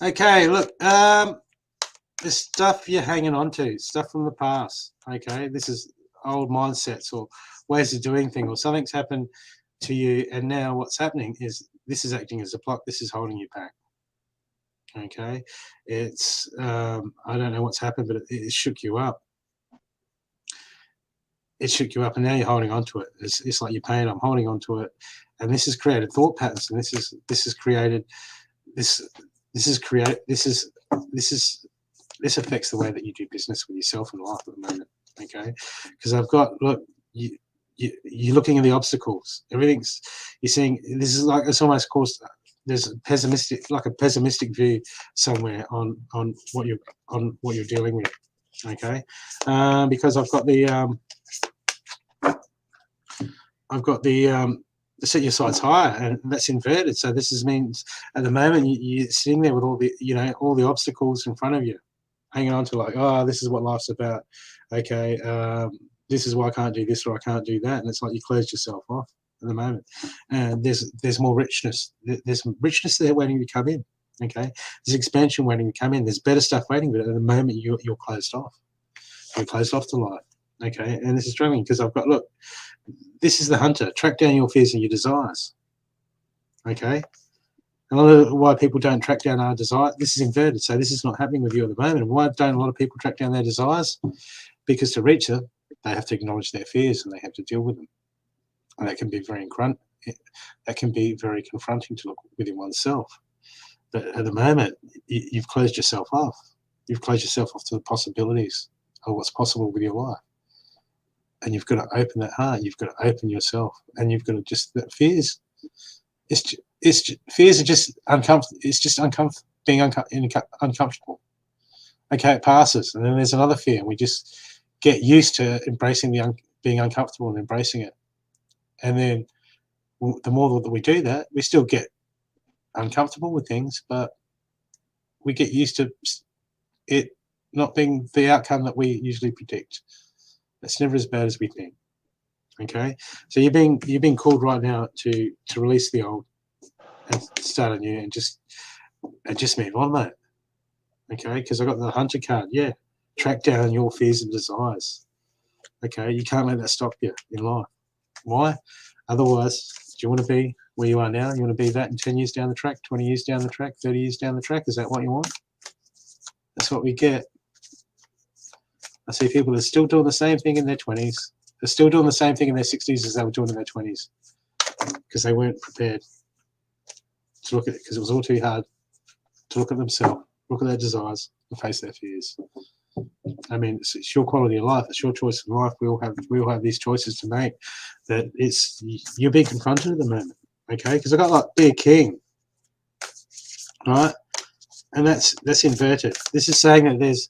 Speaker 1: Okay, look, the stuff you're hanging on to, stuff from the past, okay? This is old mindsets or ways of doing things, or something's happened to you, and now what's happening is this is acting as a block, this is holding you back, okay? It's, I don't know what's happened, but it shook you up. It shook you up, and now you're holding on to it. It's like you're paying, I'm holding on to it, and this has created thought patterns, and this affects the way that you do business with yourself and life at the moment, okay? Because I've got, look, you're looking at the obstacles. Everything's, you're seeing, this is like, it's almost caused, there's a pessimistic view somewhere on what you're dealing with, okay? Because I've got the set your sights higher, and that's inverted. So this means at the moment you're sitting there with all the obstacles in front of you, hanging on to, like, oh, this is what life's about. Okay, this is why I can't do this or I can't do that, and it's like you closed yourself off at the moment. And there's more richness. There's richness there waiting to come in. Okay, there's expansion waiting to come in. There's better stuff waiting, but at the moment you're closed off. You're closed off to life. Okay, and this is struggling because I've got, look, this is the hunter. Track down your fears and your desires. Okay, and a lot of why people don't track down our desire, this is inverted. So this is not happening with you at the moment. And why don't a lot of people track down their desires? Because to reach them, they have to acknowledge their fears and they have to deal with them. And that can be very confronting to look within oneself. But at the moment, you've closed yourself off. You've closed yourself off to the possibilities of what's possible with your life. And you've got to open that heart. You've got to open yourself, and you've got to that fears. Fears are just uncomfortable. It's just being uncomfortable. Okay, it passes, and then there's another fear, and we just get used to embracing being uncomfortable and embracing it. And then the more that we do that, we still get uncomfortable with things, but we get used to it not being the outcome that we usually predict. It's never as bad as we think. Okay, so you're being called right now to release the old and start anew, and just move on, mate. Okay, because I got the hunter card. Yeah, track down your fears and desires. Okay, you can't let that stop you in life. Why? Otherwise, do you want to be where you are now? You want to be that in 10 years down the track, 20 years down the track, 30 years down the track? Is that what you want? That's what we get. I see people that are still doing the same thing in their 20s. They're still doing the same thing in their 60s as they were doing in their 20s because they weren't prepared to look at it, because it was all too hard to look at themselves, look at their desires, and face their fears. I mean, it's your quality of life. It's your choice in life. We all have these choices to make. That you're being confronted at the moment, okay? Because I got, like, be a king, right? And that's inverted. This is saying that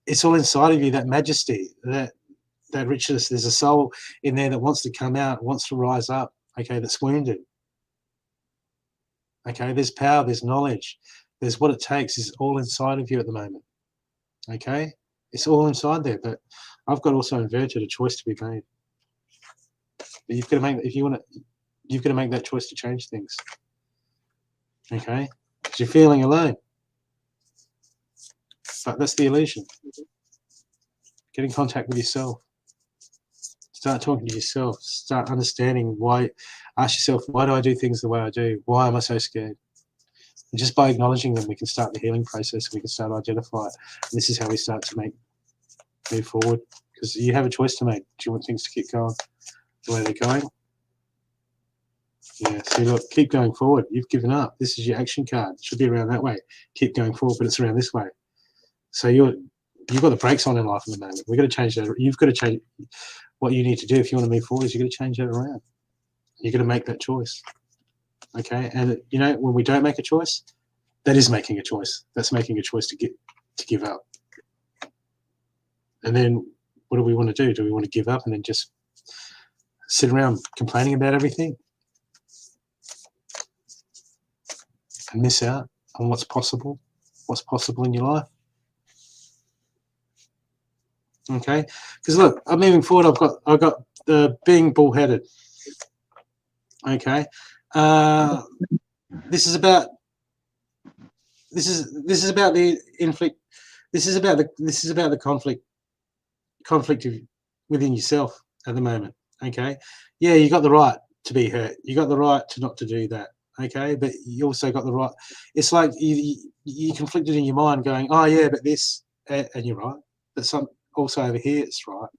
Speaker 1: it's all inside of you, that majesty, that richness. There's a soul in there that wants to come out, wants to rise up, okay, that's wounded. Okay, there's power, there's knowledge, there's what it takes, is all inside of you at the moment. Okay, it's all inside there, but I've got also inverted a choice to be made. But you've got to make, if you want to, you've got to make that choice to change things. Okay, because you're feeling alone. But that's the illusion. Get in contact with yourself. Start talking to yourself. Start understanding why. Ask yourself, why do I do things the way I do? Why am I so scared? And just by acknowledging them, we can start the healing process. We can start to identify it. And this is how we start to make move forward, because you have a choice to make. Do you want things to keep going the way they're going? Yeah, see, look, keep going forward. You've given up. This is your action card. It should be around that way. Keep going forward, but it's around this way. So you've got the brakes on in life at the moment. We've got to change that. You've got to change what you need to do if you want to move forward. Is you've got to change that around. You've got to make that choice. Okay, and you know, when we don't make a choice, that is making a choice. That's making a choice to give up. And then what do we want to do? Do we want to give up and then just sit around complaining about everything and miss out on what's possible in your life? Okay, because look, I'm moving forward. I've got the being bullheaded. Okay, this is about the inflict. This is about the conflict within yourself at the moment. Okay, yeah, you got the right to be hurt. You got the right to not to do that. Okay, but you also got the right. It's like you conflicted in your mind, going, oh yeah, but this, and you're right. But some also over here, it's right.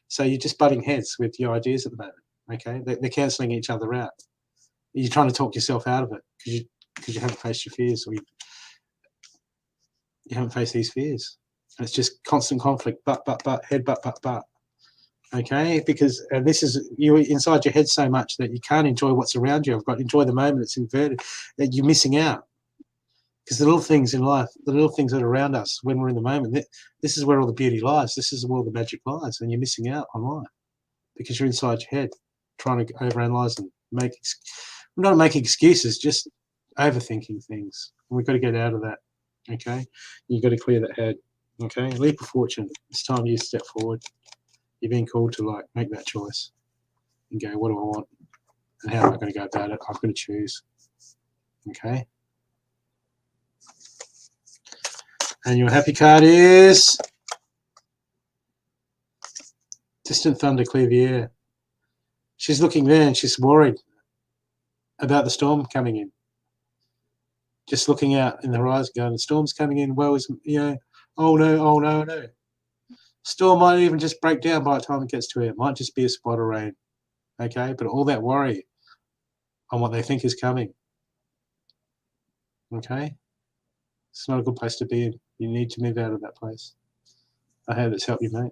Speaker 1: So you're just butting heads with your ideas at the moment. Okay, they're cancelling each other out. You're trying to talk yourself out of it because you haven't faced your fears, or you haven't faced these fears. And it's just constant conflict, but, head, but. Okay, because this is you inside your head so much that you can't enjoy what's around you. I've got to enjoy the moment. It's inverted. That you're missing out. Because the little things in life, the little things that are around us when we're in the moment, this is where all the beauty lies. This is where all the magic lies, and you're missing out on life because you're inside your head trying to overanalyze and not make excuses, just overthinking things. And we've got to get out of that. Okay, you've got to clear that head. Okay, leap of fortune. It's time you step forward. You're being called to make that choice and go, what do I want, and how am I going to go about it? I've got to choose. Okay. And your happy card is Distant Thunder, Clear the Air. She's looking there and she's worried about the storm coming in. Just looking out in the horizon going, the storm's coming in, oh no, oh no. Storm might even just break down by the time it gets to her. It might just be a spot of rain. Okay, but all that worry on what they think is coming. Okay? It's not a good place to be in. You need to move out of that place. I hope that's helped you, mate.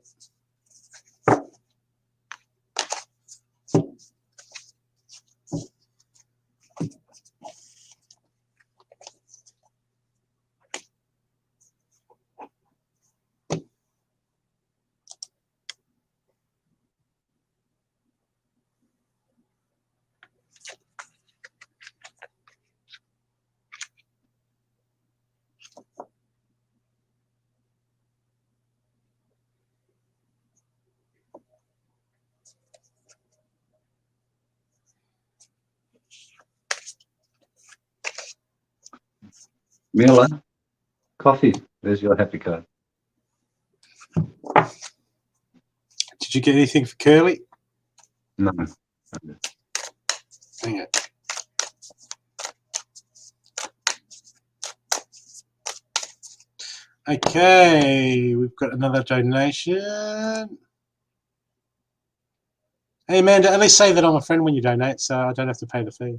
Speaker 2: Mila, coffee. There's your happy card.
Speaker 1: Did you get anything for Curly?
Speaker 2: No.
Speaker 1: Hang it. Okay, we've got another donation. Hey, Amanda, at least say that I'm a friend when you donate, so I don't have to pay the fee.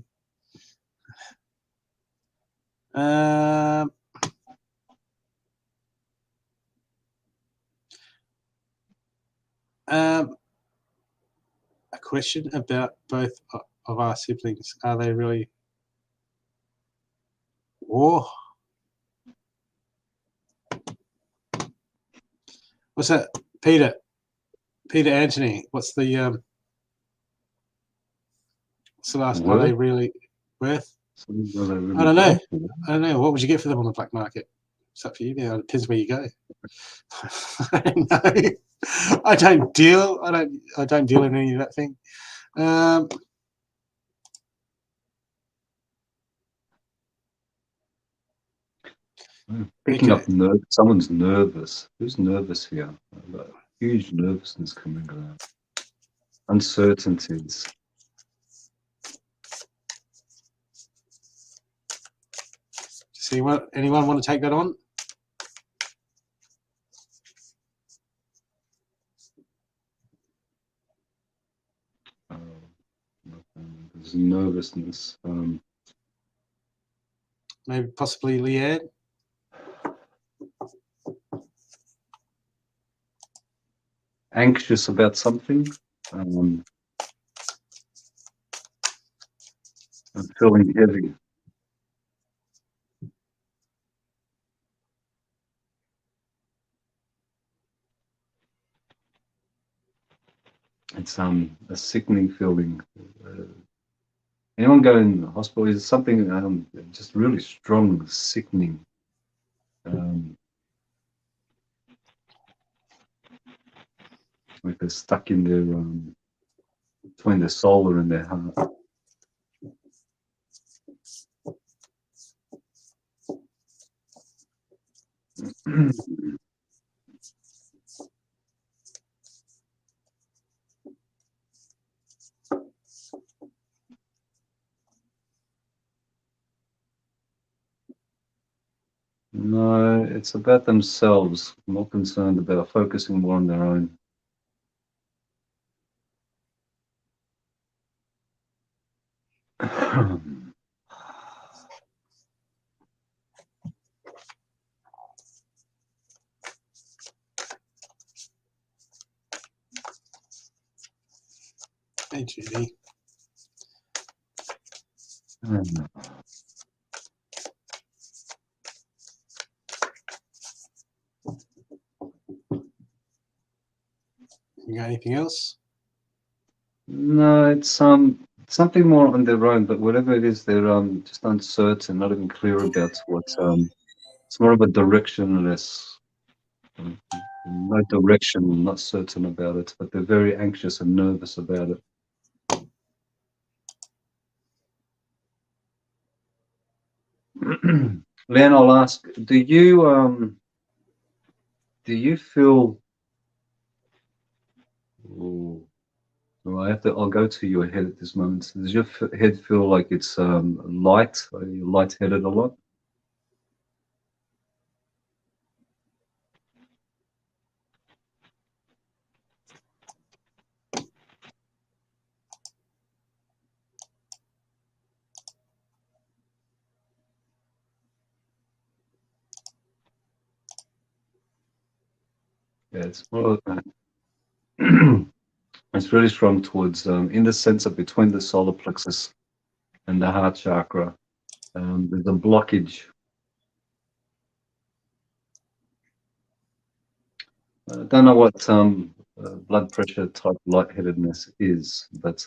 Speaker 1: A question about both of our siblings. Are they really war? What's that? Peter Anthony, what's the last? Are they really worth? I don't know. What would you get for them on the black market? It's up to you. It depends where you go. I don't know. I don't deal in any of that thing.
Speaker 2: Picking up someone's nervous. Who's nervous here? Huge nervousness coming around. Uncertainties.
Speaker 1: See anyone want to take that on?
Speaker 2: nervousness.
Speaker 1: Maybe possibly Leanne.
Speaker 2: Anxious about something. I'm feeling heavy. It's a sickening feeling. Anyone go in the hospital? Is something just really strong, sickening. Like they're stuck in their between their soul and their heart. No, it's about themselves. More concerned about focusing more on their own.
Speaker 1: Hey, Judy. You got anything else?
Speaker 2: No, it's something more on their own, but whatever it is, they're just uncertain, not even clear about what. It's more of a directionless, no direction, not certain about it, but they're very anxious and nervous about it. Len, I'll ask: do you feel? Oh, well, I'll go to your head at this moment. Does your head feel like it's light? Are you lightheaded a lot? Yeah, it's more. It's really strong towards in the center between the solar plexus and the heart chakra. There's a blockage. I don't know what blood pressure type lightheadedness is, but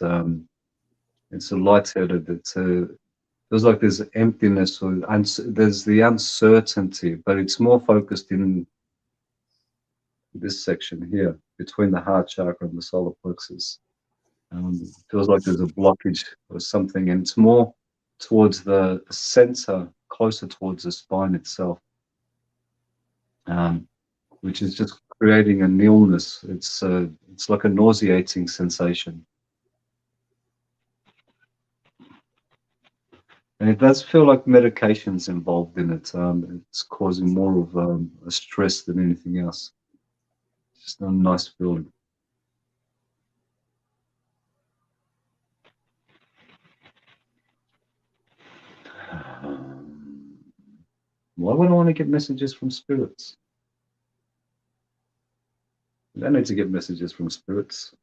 Speaker 2: it's a lightheaded. It feels like there's emptiness or there's the uncertainty, but it's more focused in this section here between the heart chakra and the solar plexus. It feels like there's a blockage or something, and it's more towards the center, closer towards the spine itself, which is just creating an illness. It's like a nauseating sensation, and it does feel like medication's involved in it. It's causing more of a stress than anything else. It's just not a nice feeling. Why would I want to get messages from spirits? I don't need to get messages from spirits.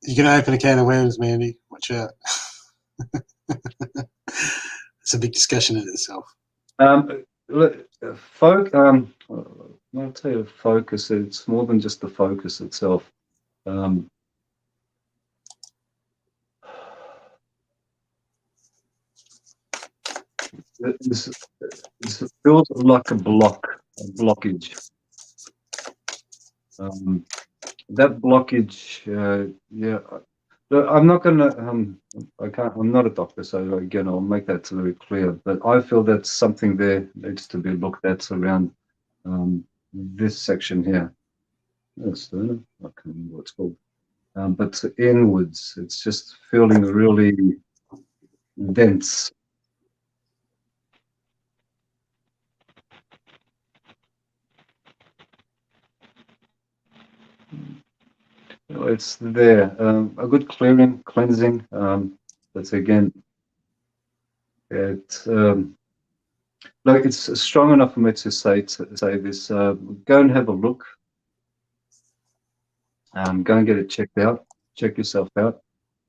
Speaker 1: You're going to open a can of worms, Mandy. Watch out. It's a big discussion in itself.
Speaker 2: Look, I'll tell you, focus. It's more than just the focus itself. This feels like a blockage. That blockage, yeah. Look, I'm not gonna. I can't. I'm not a doctor, so again, I'll make that very clear. But I feel that something there needs to be looked at around this section here. Yes, I can't remember what it's called. But inwards, it's just feeling really dense. it's there. A good clearing, cleansing. That's again, it. Look, it's strong enough for me to say this. Go and have a look. Go and get it checked out. Check yourself out.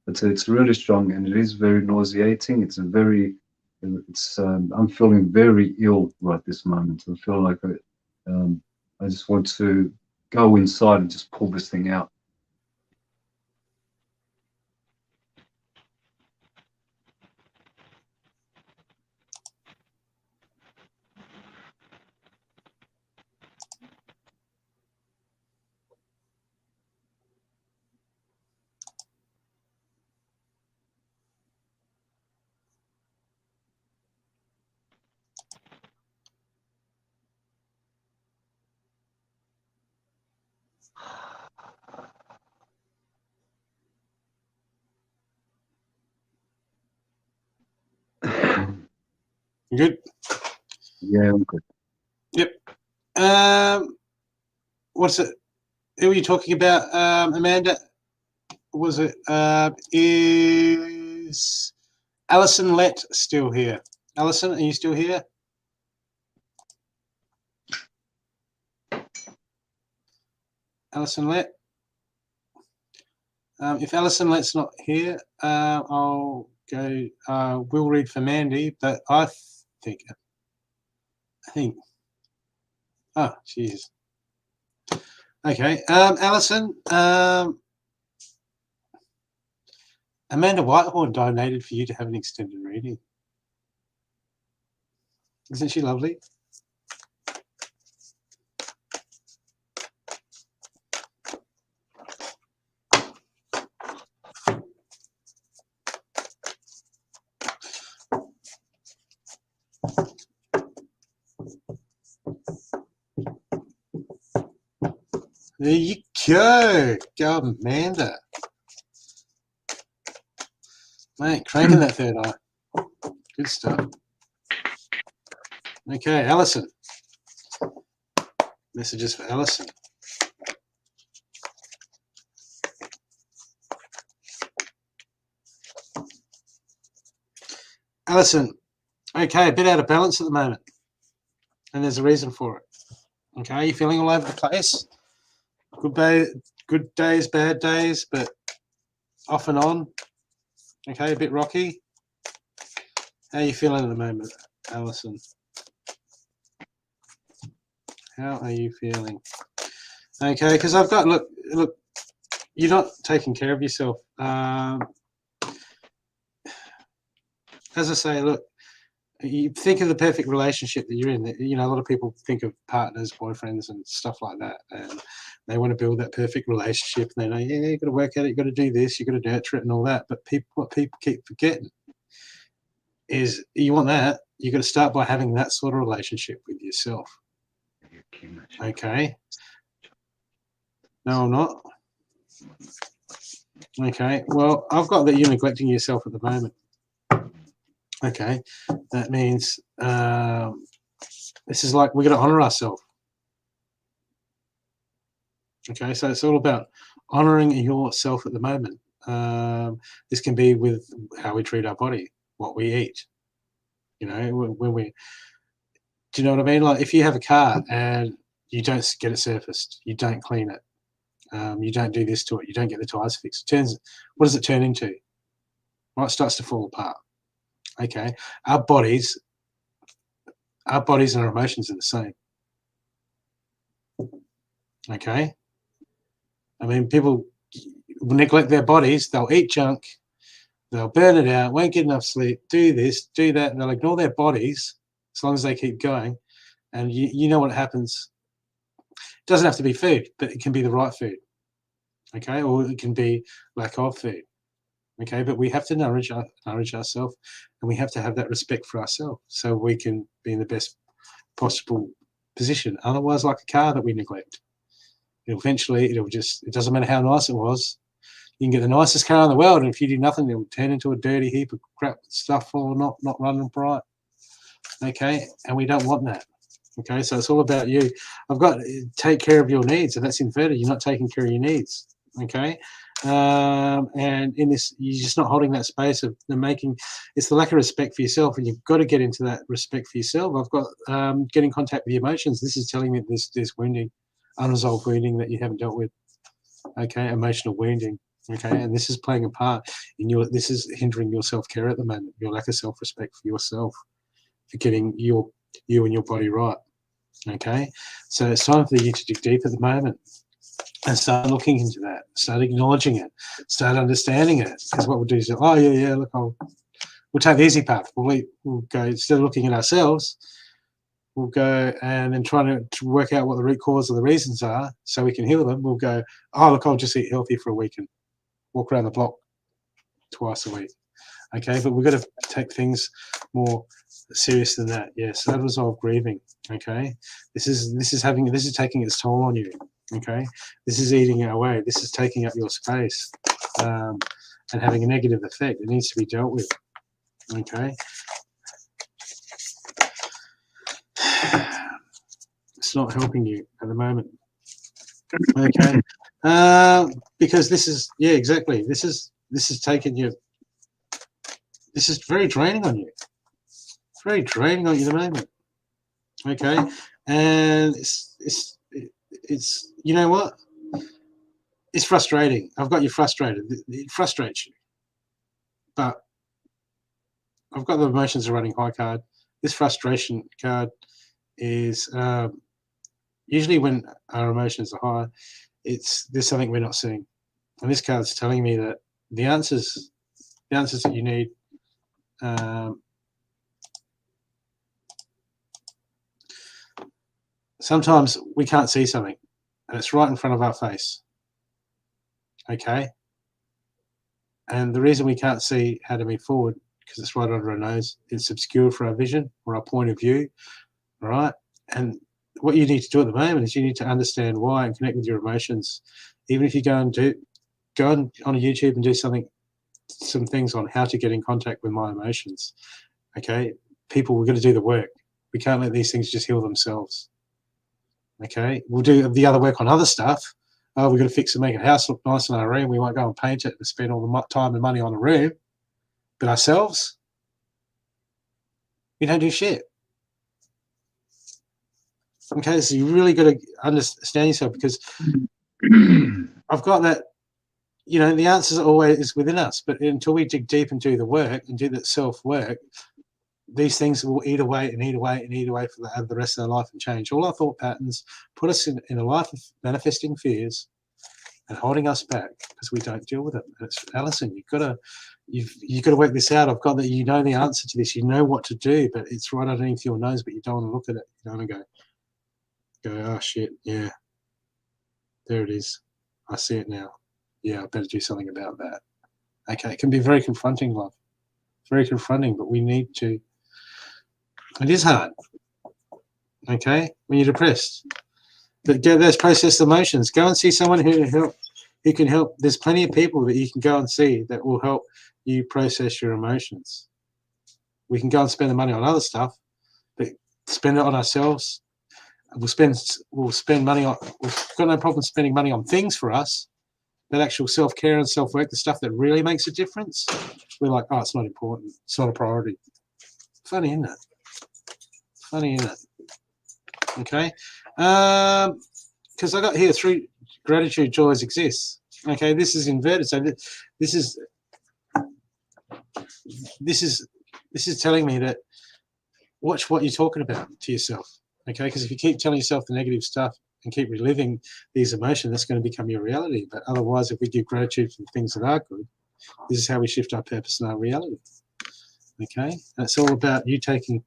Speaker 2: It's really strong, and it is very nauseating. I'm feeling very ill right this moment. I feel like I just want to go inside and just pull this thing out.
Speaker 1: Good.
Speaker 2: Yeah, I'm good.
Speaker 1: Yep. What's it? Who were you talking about, Amanda? Was it? Is Alison Lett still here? Alison, are you still here? Alison Lett. If Alison Lett's not here, I'll go. We'll read for Mandy, but I think. Oh, jeez. Okay, Alison. Amanda Whitehorn donated for you to have an extended reading. Isn't she lovely? There you go. Go, Amanda. Mate, cranking that third eye. Good stuff. Okay, Alison. Messages for Alison. Alison, okay, a bit out of balance at the moment. And there's a reason for it. Okay, you're feeling all over the place. Good days, bad days, but off and on. Okay, a bit rocky. How are you feeling at the moment, Alison? How are you feeling? Okay, because I've got, look, you're not taking care of yourself. As I say, look, you think of the perfect relationship that you're in. You know, a lot of people think of partners, boyfriends, and stuff like that, and they want to build that perfect relationship. And they know, yeah, you've got to work at it, you've got to do this, you've got to nurture it, and all that. But what people keep forgetting is, you want that, you've got to start by having that sort of relationship with yourself. Okay. No, I'm not. Okay. Well, I've got that you're neglecting yourself at the moment. Okay, that means this is like, we're going to honor ourselves. Okay, so it's all about honoring yourself at the moment. This can be with how we treat our body, what we eat. You know, when we, do you know what I mean? Like, if you have a car and you don't get it surfaced, you don't clean it, you don't do this to it, you don't get the tires fixed, what does it turn into? Well, it starts to fall apart. Okay, our bodies and our emotions are the same. Okay, I mean, people neglect their bodies. They'll eat junk, they'll burn it out, won't get enough sleep, do this, do that, and they'll ignore their bodies as long as they keep going. And you know what happens. It doesn't have to be food, but it can be the right food. Okay, or it can be lack of food. Okay, but we have to nourish ourselves, and we have to have that respect for ourselves so we can be in the best possible position. Otherwise, like a car that we neglect, eventually it doesn't matter how nice it was. You can get the nicest car in the world, and if you do nothing, it will turn into a dirty heap of crap stuff, or not running bright. Okay, and we don't want that. Okay, so it's all about you. I've got to take care of your needs, and that's inverted. You're not taking care of your needs. Okay, and in this, you're just not holding that space of the making. It's the lack of respect for yourself, and you've got to get into that respect for yourself. I've got get in contact with the emotions. This is telling me this wounding, unresolved wounding that you haven't dealt with. Okay, emotional wounding. Okay, and this is playing a part in your. This is hindering your self-care at the moment. Your lack of self-respect for yourself, for getting you and your body right. Okay, so it's time for you to dig deep at the moment and start looking into that, start acknowledging it, start understanding it. Because what we'll do is, oh yeah, look, we'll take the easy path. We'll go, instead of looking at ourselves, we'll go and then trying to work out what the root cause or the reasons are so we can heal them. We'll go, oh look, I'll just eat healthy for a week and walk around the block twice a week. Okay, but we've got to take things more serious than that. Yes, unresolved grieving. Okay, this is taking its toll on you. Okay, this is eating away. This is taking up your space and having a negative effect. It needs to be dealt with. Okay, it's not helping you at the moment. Okay, because this is exactly. This is taking you. This is very draining on you. It's very draining on you at the moment. Okay, and it's you know what? It's frustrating. I've got you frustrated. It frustrates you, but I've got the emotions are running high card. This frustration card is usually when our emotions are high. There's something we're not seeing, and this card's telling me that the answers that you need. Sometimes we can't see something, and it's right in front of our face. Okay, and the reason we can't see how to move forward because it's right under our nose. It's obscure for our vision or our point of view. All right, and what you need to do at the moment is you need to understand why and connect with your emotions. Even if you go on a YouTube and do some things on how to get in contact with my emotions. Okay, people, we're going to do the work. We can't let these things just heal themselves. Okay, we'll do the other work on other stuff. Oh, we're going to fix and make a house look nice in our room. We might go and paint it and spend all the time and money on a room. But ourselves, we don't do shit. Okay, so you really got to understand yourself because I've got that, the answers are always within us. But until we dig deep and do the work and do that self-work, these things will eat away and eat away and eat away for the rest of their life and change. All our thought patterns put us in a life of manifesting fears and holding us back because we don't deal with it. And it's Alison, you've got to work this out. I've got that. You know the answer to this. You know what to do, but it's right underneath your nose. But you don't want to look at it. You don't want to go. Oh shit, yeah, there it is. I see it now. Yeah, I better do something about that. Okay, it can be very confronting, love. Very confronting, but we need to. It is hard. Okay, when you're depressed, but get those processed emotions. Go and see someone who can help. There's plenty of people that you can go and see that will help you process your emotions. We can go and spend the money on other stuff, but spend it on ourselves. We'll spend money on. We've got no problem spending money on things for us, but actual self-care and self-work, the stuff that really makes a difference, we're like, oh, it's not important. It's not a priority. Funny, isn't it? Funny, isn't it? Okay. Because I got here 3 gratitude joys exists. Okay, this is inverted. So this is telling me that watch what you're talking about to yourself. Okay, because if you keep telling yourself the negative stuff and keep reliving these emotions, that's going to become your reality. But otherwise, if we give gratitude for the things that are good, this is how we shift our purpose and our reality. Okay, and it's all about you taking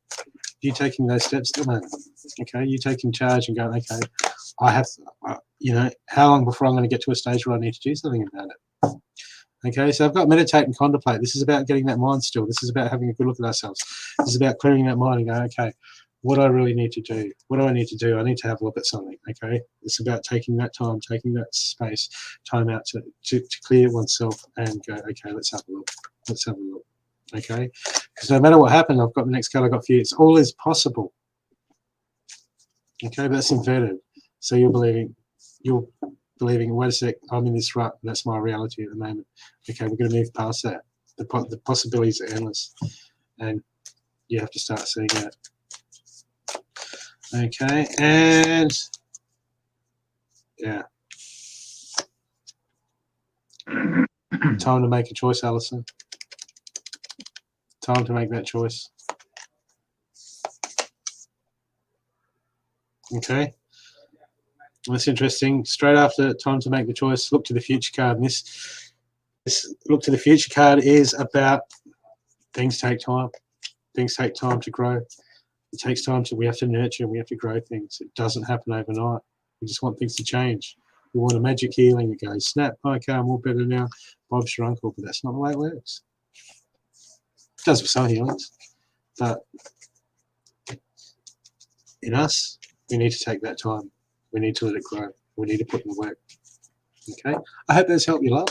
Speaker 1: those steps at the moment. Okay, you taking charge and going, okay, I have, how long before I'm going to get to a stage where I need to do something about it? Okay, so I've got meditate and contemplate. This is about getting that mind still. This is about having a good look at ourselves. This is about clearing that mind and going, okay, what do I really need to do? What do I need to do? I need to have a look at something. Okay, it's about taking that time, taking that space, time out to clear oneself and go, okay, let's have a look. Let's have a look. Okay, because no matter what happened, I've got the next card I've got for you. It's all is possible. Okay, but that's inverted. So you're believing, you're believing, wait a sec, I'm in this rut, and that's my reality at the moment. Okay, we're going to move past that. The possibilities are endless, and you have to start seeing that. Okay, and yeah. Time to make a choice, Alison. Time to make that choice. Okay. That's interesting. Straight after time to make the choice, look to the future card. And this look to the future card is about things take time. Things take time to grow. It takes time we have to nurture and we have to grow things. It doesn't happen overnight. We just want things to change. We want a magic healing that goes, snap, okay, I'm all better now. Bob's your uncle, but that's not the way it works. It does with some healings. But in us, we need to take that time. We need to let it grow. We need to put in the work. Okay? I hope that's helped you, love.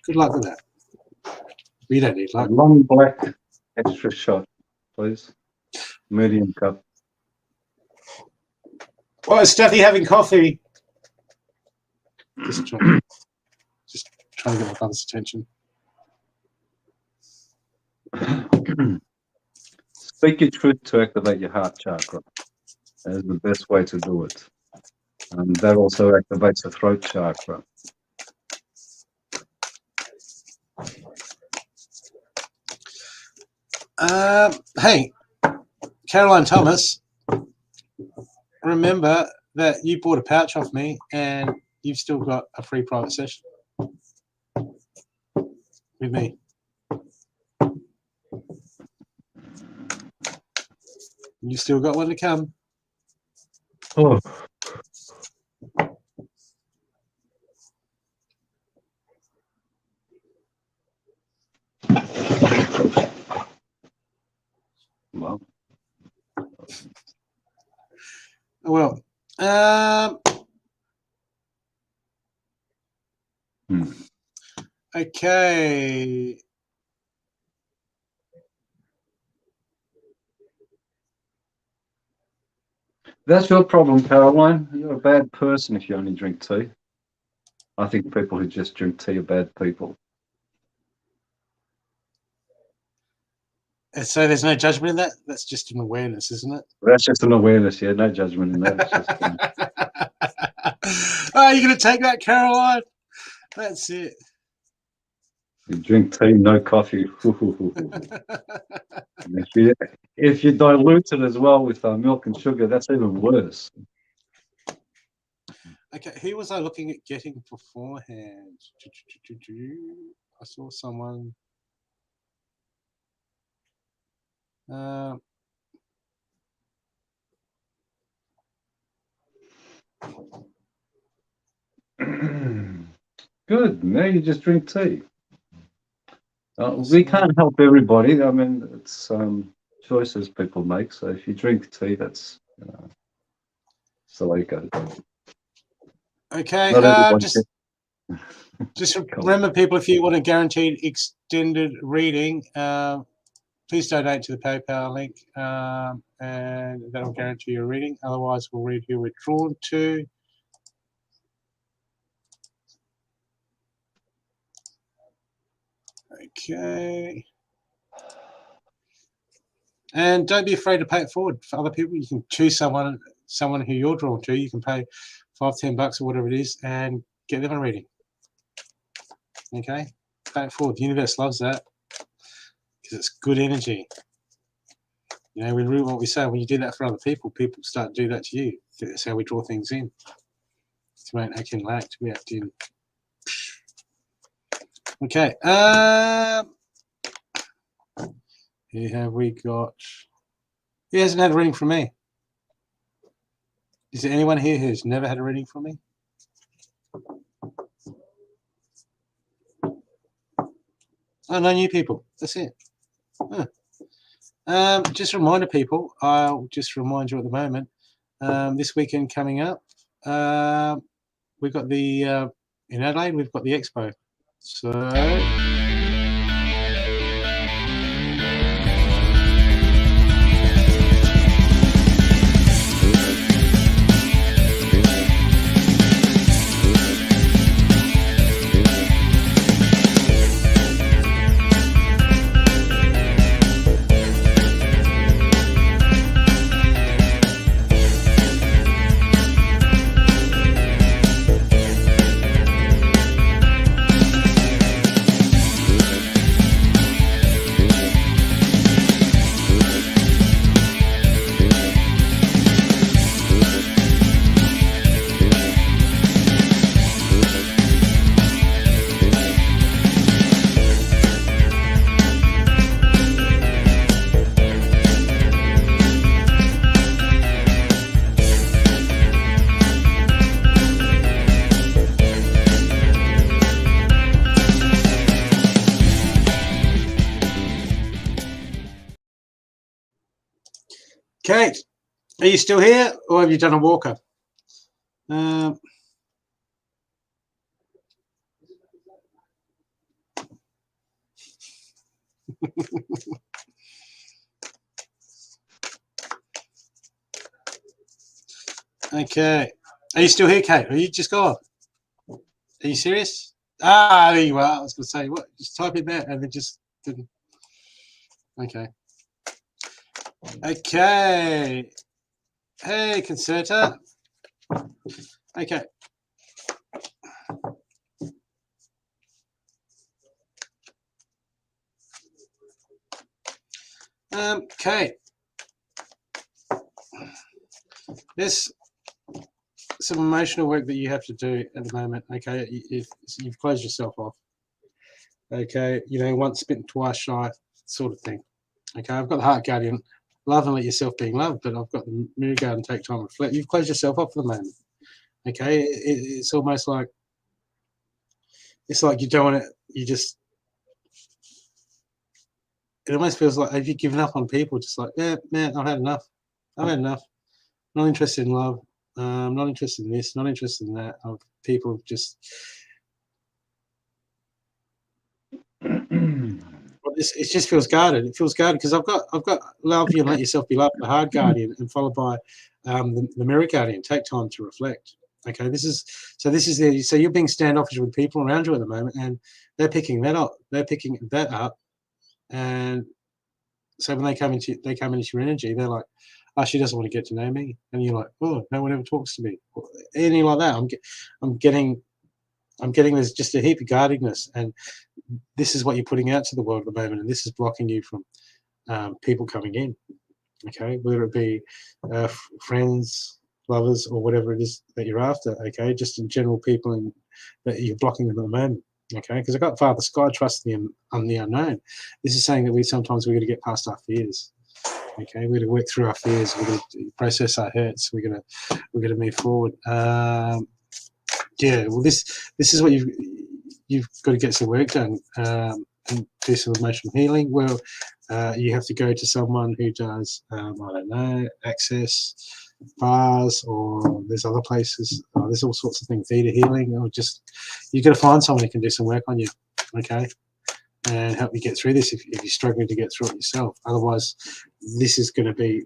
Speaker 1: Good luck with that. We don't need luck.
Speaker 2: A long black extra shot, please. Medium cup.
Speaker 1: Well, is Stathi having coffee? Just trying to get my father's attention.
Speaker 2: Speak your truth to activate your heart chakra. That is the best way to do it. And that also activates the throat chakra.
Speaker 1: Hey, Caroline Thomas, remember that you bought a pouch off me and you've still got a free private session with me. You still got one to come.
Speaker 2: Oh.
Speaker 1: Well, okay.
Speaker 2: That's your problem, Caroline. You're a bad person if you only drink tea. I think people who just drink tea are bad people.
Speaker 1: So there's no judgment in that? That's just an awareness, isn't it?
Speaker 2: That's just an awareness, yeah. No judgment in that.
Speaker 1: Oh, you're going to take that, Caroline? That's it.
Speaker 2: You drink tea, no coffee. if you dilute it as well with milk and sugar, that's even worse.
Speaker 1: Okay, who was I looking at getting beforehand? I saw someone.
Speaker 2: Good. Now you just drink tea. We can't help everybody. I mean, it's choices people make. So if you drink tea, that's the way it goes.
Speaker 1: Okay.
Speaker 2: Not
Speaker 1: just remember, people, if you want a guaranteed extended reading, please donate to the PayPal link, and that'll guarantee your reading. Otherwise, we'll read who we're drawn to. Okay. And don't be afraid to pay it forward for other people. You can choose someone who you're drawn to. You can pay $5-10 or whatever it is and get them a reading. Okay? Pay it forward. The universe loves that because it's good energy. You know, what we say, when you do that for other people, people start to do that to you. That's how we draw things in. To make act in lack, to be act in. Okay. Here have we got. Who hasn't had a reading from me? Is there anyone here who's never had a reading from me? Oh, no new people. That's it. Huh. Just a reminder, people. I'll just remind you at the moment. This weekend coming up, we've got the in Adelaide. We've got the expo. So. Kate, are you still here, or have you done a walker? Okay. Are you still here, Kate? Or are you just gone? Are you serious? Ah, there you are. I was going to say, what? Just type it there, and it just didn't. Okay. Okay. Hey, Concerta. Okay. Kate. There's some emotional work that you have to do at the moment. Okay, you've closed yourself off. Okay, you know, once bitten, twice shy, sort of thing. Okay, I've got the heart guardian, love and let yourself be loved, but I've got the mirror guardian, take time and reflect. You've closed yourself off for the moment. Okay, it's almost like you're doing it. You just, it almost feels like, have you given up on people? Just like, yeah, man, I've had enough. I've had enough. Not interested in love. Not interested in this. Not interested in that. Of people just. It just feels guarded. It feels guarded because I've got love you and let yourself be loved, the hard guardian, and followed by the mirror guardian. Take time to reflect. Okay, this is so you're being standoffish with people around you at the moment, and they're picking that up. They're picking that up, and so when they come into your energy, they're like, "Oh, she doesn't want to get to know me," and you're like, "Oh, no one ever talks to me," anything like that. I'm getting there's just a heap of guardedness, and this is what you're putting out to the world at the moment, and this is blocking you from people coming in. Okay, whether it be friends, lovers, or whatever it is that you're after. Okay, just in general, people that you're blocking them at the moment. Okay, because I've got Father Sky, trust the unknown. This is saying that we're got to get past our fears. Okay, we're going to work through our fears. We're going to process our hurts. We're going to move forward. Yeah, well, this is what you've got to get some work done and do some emotional healing. Well, you have to go to someone who does, I don't know, access bars, or there's other places. There's all sorts of things, theta healing, or just you've got to find someone who can do some work on you, okay, and help you get through this if you're struggling to get through it yourself. Otherwise, this is going to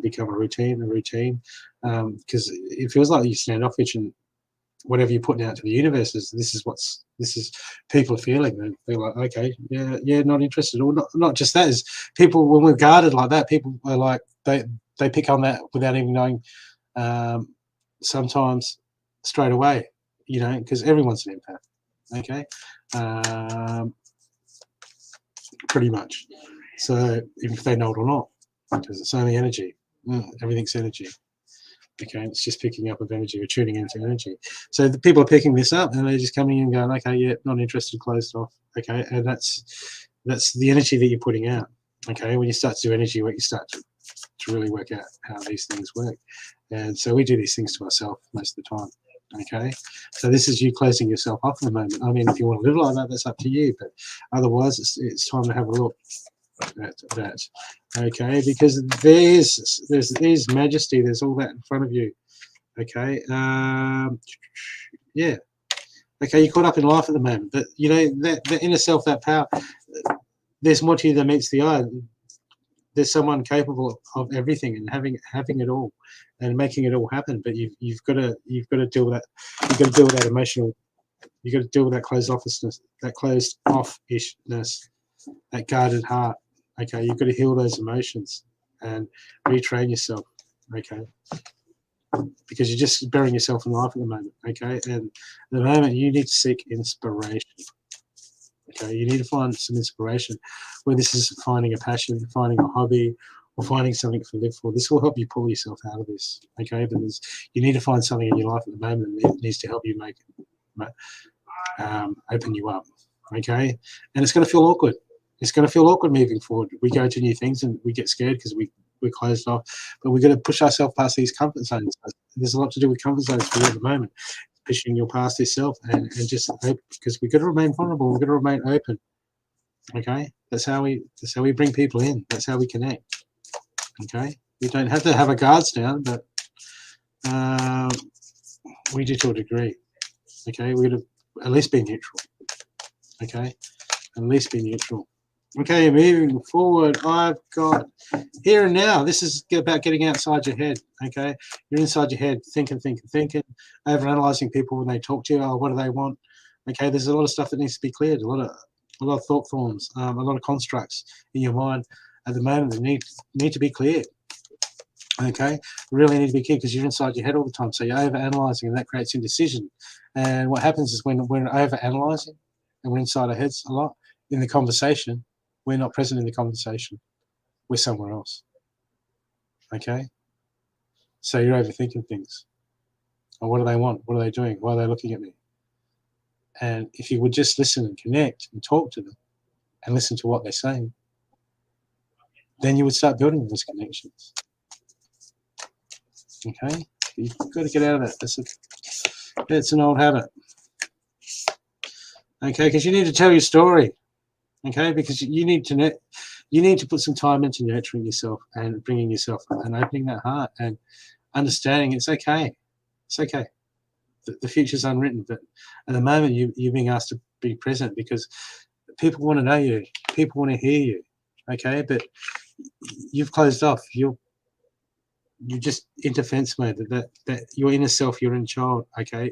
Speaker 1: become a routine, because it feels like you standoffish, and whatever you're putting out to the universe this is people are feeling. They're like, okay, yeah, not interested, or not just that, is people, when we're guarded like that, people are like, they pick on that without even knowing, sometimes straight away, you know, because everyone's an empath, okay, pretty much. So even if they know it or not, because it's only energy, everything's energy. Okay, it's just picking up of energy, or tuning into energy. So the people are picking this up, and they're just coming in and going, okay, yeah, not interested, closed off. Okay, and that's the energy that you're putting out. Okay, when you start to do energy work, you start to really work out how these things work. And so we do these things to ourselves most of the time. Okay, so this is you closing yourself off at the moment. I mean, if you want to live like that, that's up to you. But otherwise, it's time to have a look at that. Okay, because there's majesty, there's all that in front of you. Okay, yeah. Okay, you're caught up in life at the moment, but you know that inner self, that power. There's more to you than meets the eye. There's someone capable of everything and having it all, and making it all happen. But you've got to deal with that. You've got to deal with that emotional. You've got to deal with that closed offishness, that guarded heart. Okay, you've got to heal those emotions and retrain yourself. Okay, because you're just burying yourself in life at the moment. Okay, and at the moment you need to seek inspiration. Okay, you need to find some inspiration, whether this is finding a passion, finding a hobby, or finding something to live for. This will help you pull yourself out of this. Okay, but you need to find something in your life at the moment that needs to help you make it, open you up. Okay, and it's going to feel awkward. It's going to feel awkward moving forward. We go to new things and we get scared because we're closed off, but we're going to push ourselves past these comfort zones. There's a lot to do with comfort zones for you at the moment, pushing your past yourself and just hope, because we've got to remain vulnerable. We've got to remain open. Okay, that's how we bring people in. That's how we connect. Okay, We don't have to have our guards down, but we do to a degree. Okay, we'd at least be neutral. Okay, at least be neutral. Okay, moving forward, I've got here and now. This is about getting outside your head. Okay, you're inside your head, thinking, overanalyzing people when they talk to you. Oh, what do they want? Okay, there's a lot of stuff that needs to be cleared. A lot of thought forms, a lot of constructs in your mind at the moment that need to be cleared. Okay, really need to be clear because you're inside your head all the time. So you're overanalyzing, and that creates indecision. And what happens is when we're overanalyzing and we're inside our heads a lot in the conversation, we're not present in the conversation. We're somewhere else. Okay, so you're overthinking things. Oh, what do they want? What are they doing? Why are they looking at me? And if you would just listen and connect and talk to them and listen to what they're saying, then you would start building those connections. Okay, you've got to get out of that. It's an old habit. Okay, because you need to tell your story. Okay, because you need to put some time into nurturing yourself and bringing yourself up and opening that heart and understanding it's okay. It's okay. The future's unwritten, but at the moment you're being asked to be present because people want to know you. People want to hear you. Okay, but you've closed off. You're just in defense mode. That your inner self, your inner child. Okay,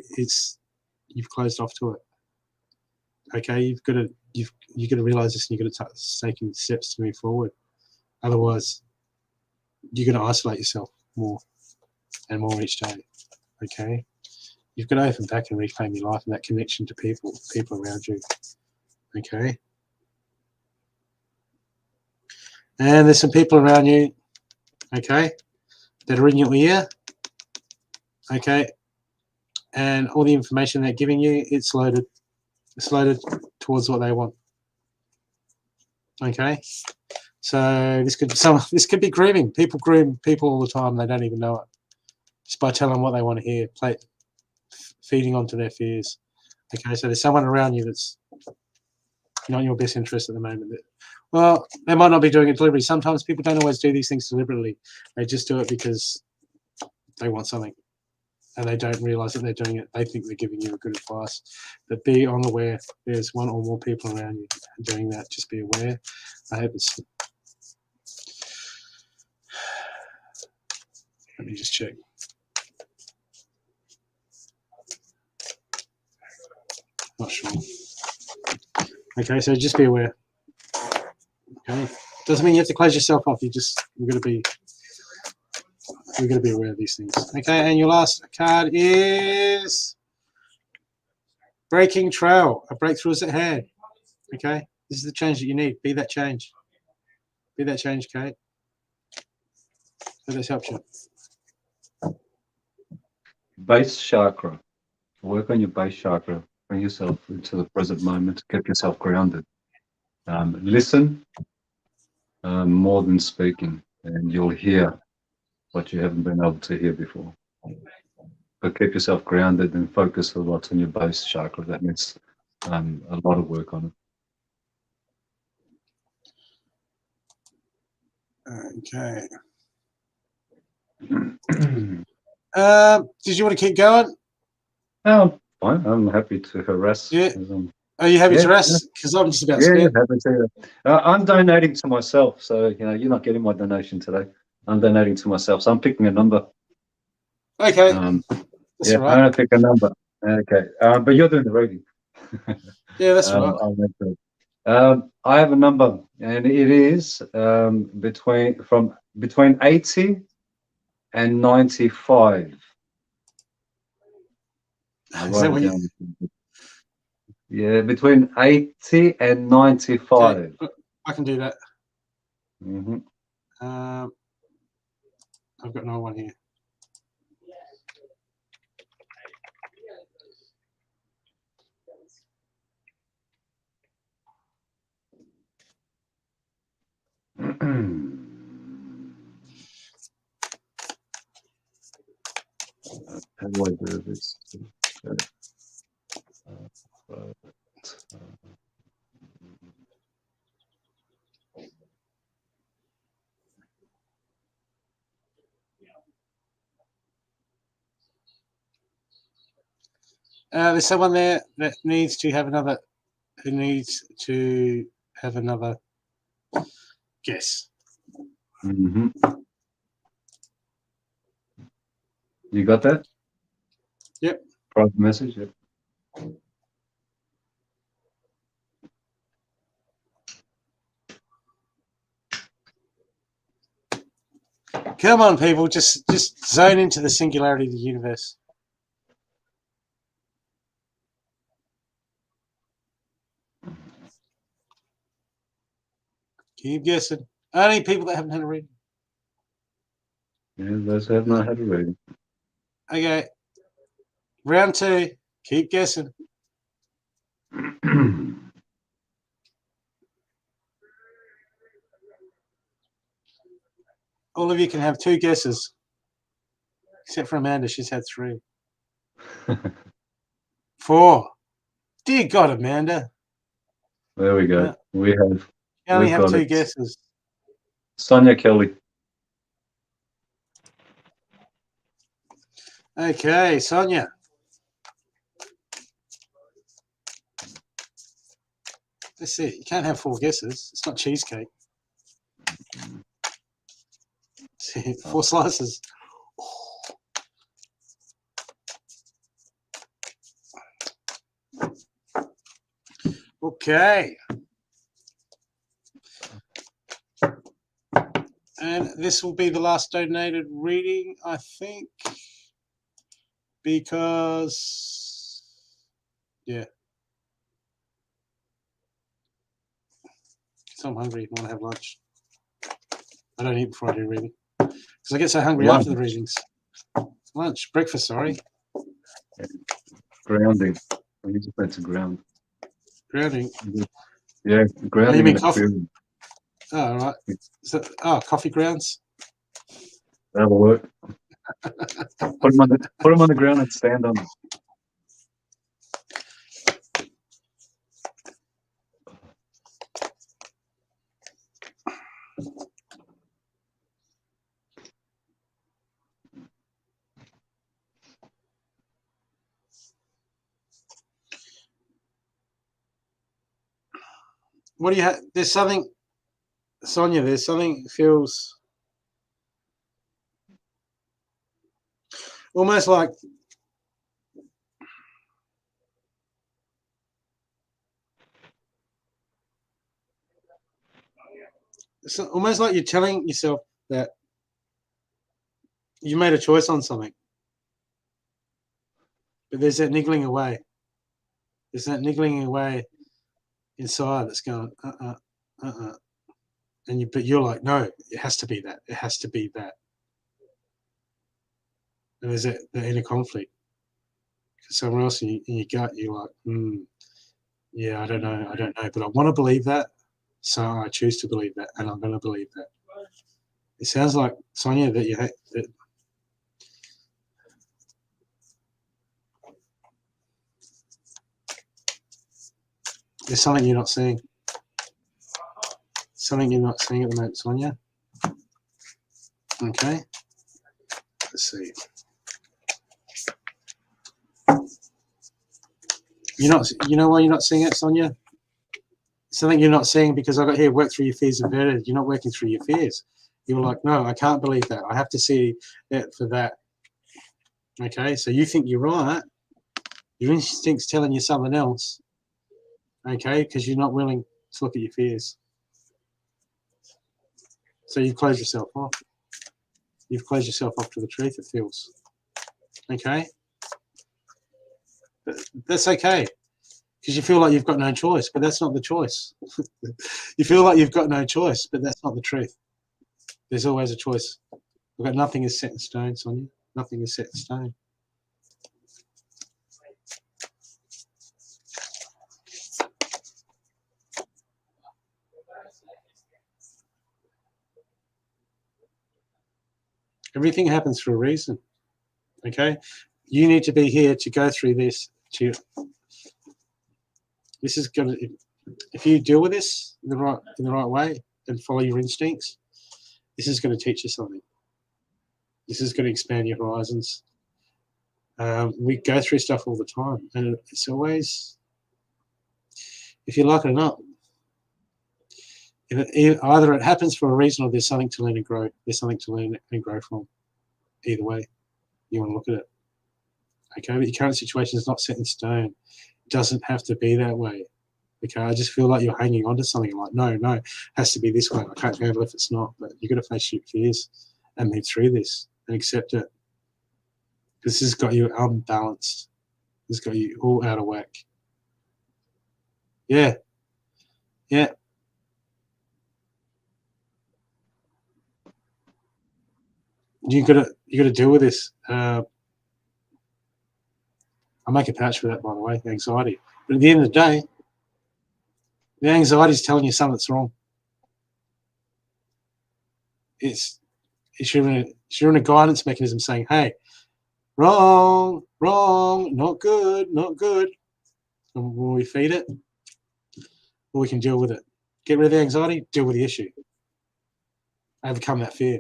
Speaker 1: you've closed off to it. Okay, you've got to realize this, and you've got to take steps to move forward. Otherwise, you're going to isolate yourself more and more each day. Okay, you've got to open back and reclaim your life and that connection to people around you. Okay, and there's some people around you. Okay, that are in your ear. Okay, and all the information they're giving you, it's loaded towards what they want. Okay, so this could be grooming. People groom people all the time. They don't even know it. Just by telling them what they want to hear, feeding onto their fears. Okay, so there's someone around you that's not in your best interest at the moment. Well, they might not be doing it deliberately. Sometimes people don't always do these things deliberately. They just do it because they want something. And they don't realize that they're doing it. They think they're giving you a good advice. But be unaware. There's one or more people around you doing that. Just be aware. I hope it's... Let me just check. Not sure. Okay, so just be aware. Okay, doesn't mean you have to close yourself off. You've got to be aware of these things. Okay, and your last card is Breaking Trail. A breakthrough is at hand. Okay, this is the change that you need. Be that change. Be that change, Kate. So this helps you.
Speaker 2: Base chakra. Work on your base chakra. Bring yourself into the present moment. Get yourself grounded. Listen more than speaking, and you'll hear what you haven't been able to hear before. But keep yourself grounded and focus a lot on your base chakra. That needs a lot of work on
Speaker 1: it. Okay. Did you want to keep going?
Speaker 2: Oh, fine. I'm happy to harass.
Speaker 1: Yeah. Are you happy to harass?
Speaker 2: Yeah.
Speaker 1: Because I'm just about
Speaker 2: Yeah,
Speaker 1: spent.
Speaker 2: happy to. I'm donating to myself, so you're not getting my donation today. I'm donating to myself, so I'm picking a number.
Speaker 1: Okay. That's
Speaker 2: Yeah,
Speaker 1: all right.
Speaker 2: I'm gonna pick a number. Okay, but you're doing the reading.
Speaker 1: Yeah, that's right.
Speaker 2: I have a number, and it is between 80 and 95. I'll
Speaker 1: Is that
Speaker 2: write it
Speaker 1: what
Speaker 2: down. Yeah, between 80 and 95.
Speaker 1: Okay, I can do that.
Speaker 2: Mm-hmm.
Speaker 1: I've got another one here.
Speaker 2: How do I do this?
Speaker 1: There's someone there that needs to have another. Who needs to have another guess?
Speaker 2: Mm-hmm. You got that?
Speaker 1: Yep.
Speaker 2: Private message. Yep.
Speaker 1: Come on, people, just zone into the singularity of the universe. Keep guessing. Only people that haven't had a reading.
Speaker 2: Yeah, those have not had a reading.
Speaker 1: Okay. Round 2. Keep guessing. All of you can have 2 guesses. Except for Amanda, she's had 3. 4. Dear God, Amanda.
Speaker 2: There we go.
Speaker 1: Yeah.
Speaker 2: We have.
Speaker 1: You only
Speaker 2: We've
Speaker 1: have
Speaker 2: got
Speaker 1: 2
Speaker 2: it.
Speaker 1: guesses.
Speaker 2: Sonia Kelly.
Speaker 1: Okay, Sonia. Let's see. You can't have 4 guesses. It's not cheesecake. 4 slices. Okay. And this will be the last donated reading, I think, because, yeah. So I'm hungry. I want to have lunch. I don't eat before I do reading. Because I get so hungry
Speaker 2: Lunch.
Speaker 1: after the readings. Lunch. Breakfast, sorry.
Speaker 2: Grounding. We need to put to ground.
Speaker 1: Grounding.
Speaker 2: Yeah, grounding
Speaker 1: mean
Speaker 2: and
Speaker 1: coffee?
Speaker 2: experience.
Speaker 1: Oh, all right. Coffee grounds?
Speaker 2: That'll work. Put them on the ground and stand on them.
Speaker 1: What do you have? There's something, Sonia, there's something feels almost like it's almost like you're telling yourself that you made a choice on something. But there's that niggling away. There's that niggling away inside that's going, but you're like, no, it has to be that. It has to be that. And there's that inner conflict. Because somewhere else in your gut, you're like, yeah, I don't know, but I want to believe that, so I choose to believe that, and I'm going to believe that. It sounds like, Sonia, that there's something you're not seeing. Something you're not seeing at the moment, Sonia. Okay. Let's see. You know why you're not seeing it, Sonia? Something you're not seeing because I got here, work through your fears and verdict. You're not working through your fears. You're like, no, I can't believe that. I have to see it for that. Okay, so you think you're right. Your instinct's telling you something else. Okay, because you're not willing to look at your fears. So you close yourself off. You've closed yourself off to the truth, it feels. Okay? But that's okay. Because you feel like you've got no choice, but that's not the choice. You feel like you've got no choice, but that's not the truth. There's always a choice. Nothing is set in stone, Sonia. Nothing is set in stone. Everything happens for a reason. Okay? You need to be here to go through this. This is going to, if you deal with this in the right way and follow your instincts, this is going to teach you something. This is going to expand your horizons. We go through stuff all the time, and it's always, if you like it or not, either it happens for a reason or there's something to learn and grow. There's something to learn and grow from. Either way, you want to look at it. Okay, but your current situation is not set in stone. It doesn't have to be that way. Okay, I just feel like you're hanging on to something like, no, it has to be this way. I can't handle if it's not. But you've got to face your fears and move through this and accept it. This has got you unbalanced. This has got you all out of whack. Yeah. Yeah. You gotta deal with this. I'll make a patch for that, by the way, anxiety. But at the end of the day, the anxiety is telling you something's wrong. It's you're in a guidance mechanism saying, hey, wrong, not good. And will we feed it? Or we can deal with it. Get rid of the anxiety, deal with the issue. Overcome that fear.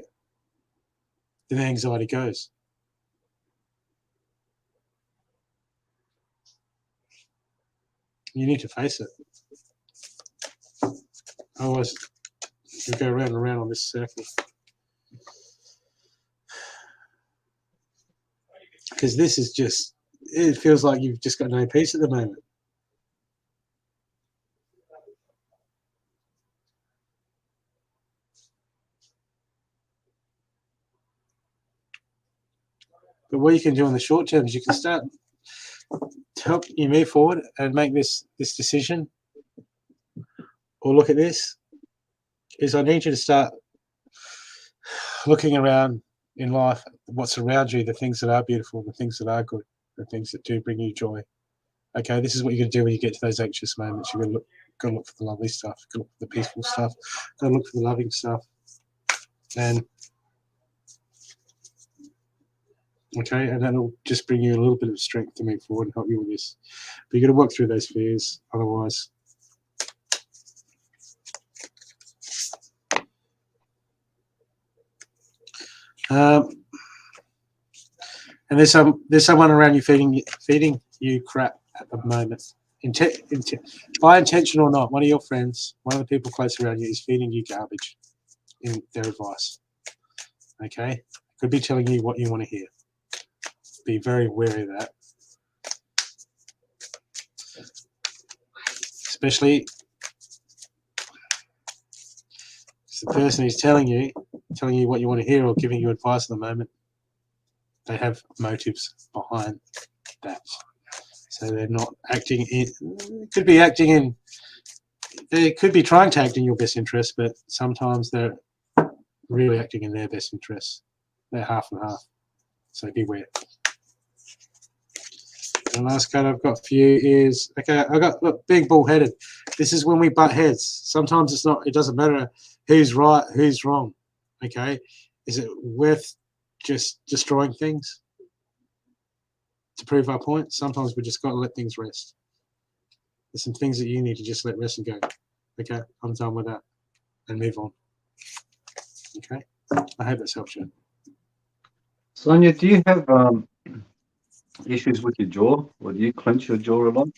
Speaker 1: Then the anxiety goes. You need to face it. Otherwise, you go round and round on this circle. Because this is just, it feels like you've just got no peace at the moment. But what you can do in the short term is you can start to help you move forward and make this decision, or look at this, is I need you to start looking around in life, what's around you, the things that are beautiful, the things that are good, the things that do bring you joy. Okay, this is what you're going to do when you get to those anxious moments. You're going to look for the lovely stuff, you've got to look for the peaceful stuff, you've got to look for the loving stuff. And okay, and that'll just bring you a little bit of strength to move forward and help you with this. But you've got to work through those fears, otherwise. And there's someone around you feeding you crap at the moment. By intention or not, one of your friends, one of the people close around you is feeding you garbage in their advice. Okay? Could be telling you what you want to hear. Be very wary of that. Especially if the person who's telling you what you want to hear or giving you advice at the moment, they have motives behind that. So they're not acting in, they could be trying to act in your best interest, but sometimes they're really acting in their best interest. They're half and half. So beware. And the last card I've got for you is, okay, I got, look, being bullheaded. This is when we butt heads. Sometimes it doesn't matter who's right, who's wrong. Okay? Is it worth just destroying things to prove our point? Sometimes we just got to let things rest. There's some things that you need to just let rest and go. Okay, I'm done with that, and move on. Okay, I hope that's helped you.
Speaker 2: Sonia, do you have issues with your jaw? Or do you clench your jaw a lot?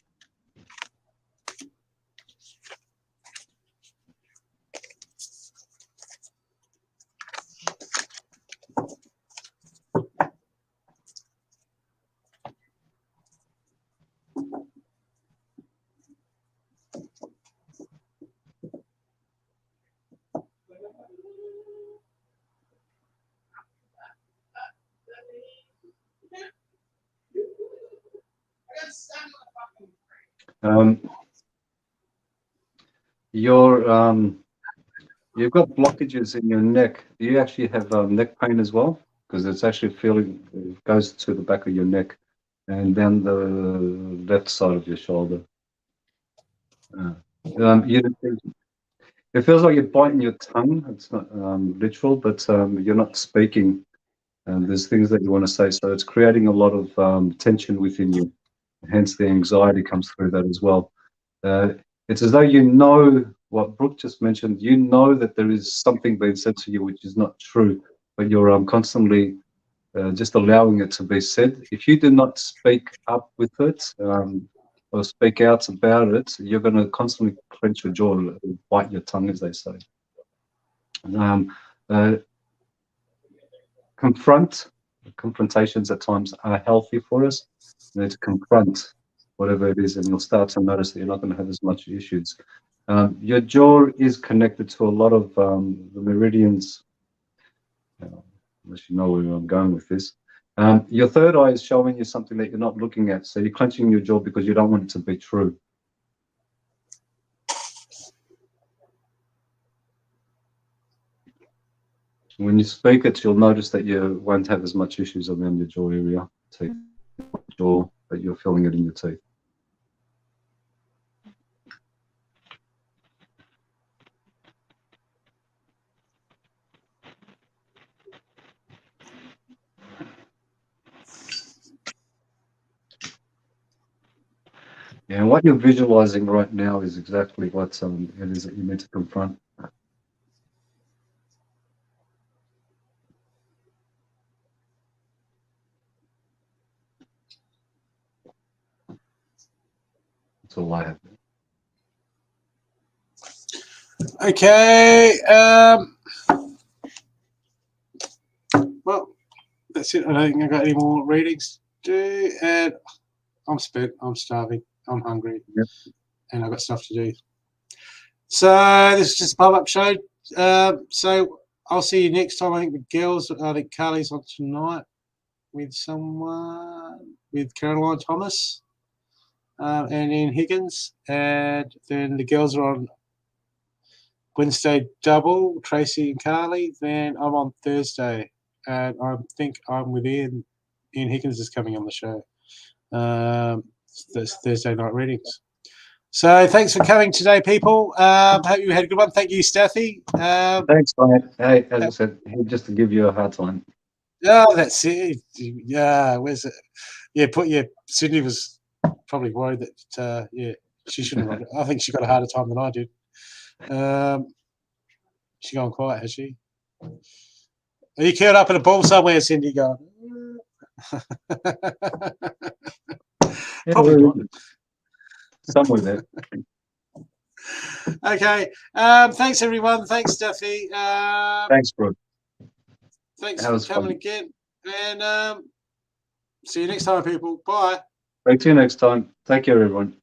Speaker 2: You've got blockages in your neck. Do you actually have neck pain as well? Because it's actually it goes to the back of your neck and then the left side of your shoulder. It feels like you're biting your tongue. It's not literal, but you're not speaking. And there's things that you want to say. So it's creating a lot of tension within you. Hence the anxiety comes through that as well. It's as though you know what Brooke just mentioned. You know that there is something being said to you which is not true, but you're constantly just allowing it to be said. If you do not speak up with it or speak out about it, you're going to constantly clench your jaw, bite your tongue, as they say. Confrontations at times are healthy for us. You need to confront whatever it is, and you'll start to notice that you're not going to have as much issues. Your jaw is connected to a lot of the meridians, unless you know where I'm going with this. Your third eye is showing you something that you're not looking at. So you're clenching your jaw because you don't want it to be true. When you speak it, you'll notice that you won't have as much issues around your jaw area, jaw, but you're feeling it in your teeth. Yeah, and what you're visualizing right now is exactly what it is that you need to confront. That's all I have.
Speaker 1: Okay. Well, that's it. I don't think I've got any more readings to do. And I'm spent. I'm starving. I'm hungry.
Speaker 2: Yep.
Speaker 1: And I've got stuff to do. So this is just a pop-up show. So I'll see you next time. I think the girls, I think Carly's on tonight with someone, with Caroline Thomas and Ian Higgins. And then the girls are on Wednesday double, Tracy and Carly. Then I'm on Thursday. And I think I'm with Ian. Ian Higgins is coming on the show. That's Thursday night readings. So thanks for coming today, people. Hope you had a good one. Thank you, Stathi.
Speaker 2: Thanks, mate. Hey, as I said, just to give you a hard time.
Speaker 1: Oh, that's it. Yeah, where's it? Yeah, Sydney was probably worried that, she shouldn't have. I think she got a harder time than I did. She gone quiet, has she? Are you curled up in a ball somewhere, Cindy? Going. Probably not.
Speaker 2: Somewhere there.
Speaker 1: Okay. Thanks, everyone. Thanks, Duffy.
Speaker 2: Thanks, Brooke.
Speaker 1: Thanks for coming again. And see you next time, people. Bye.
Speaker 2: Speak to you next time. Take care, everyone.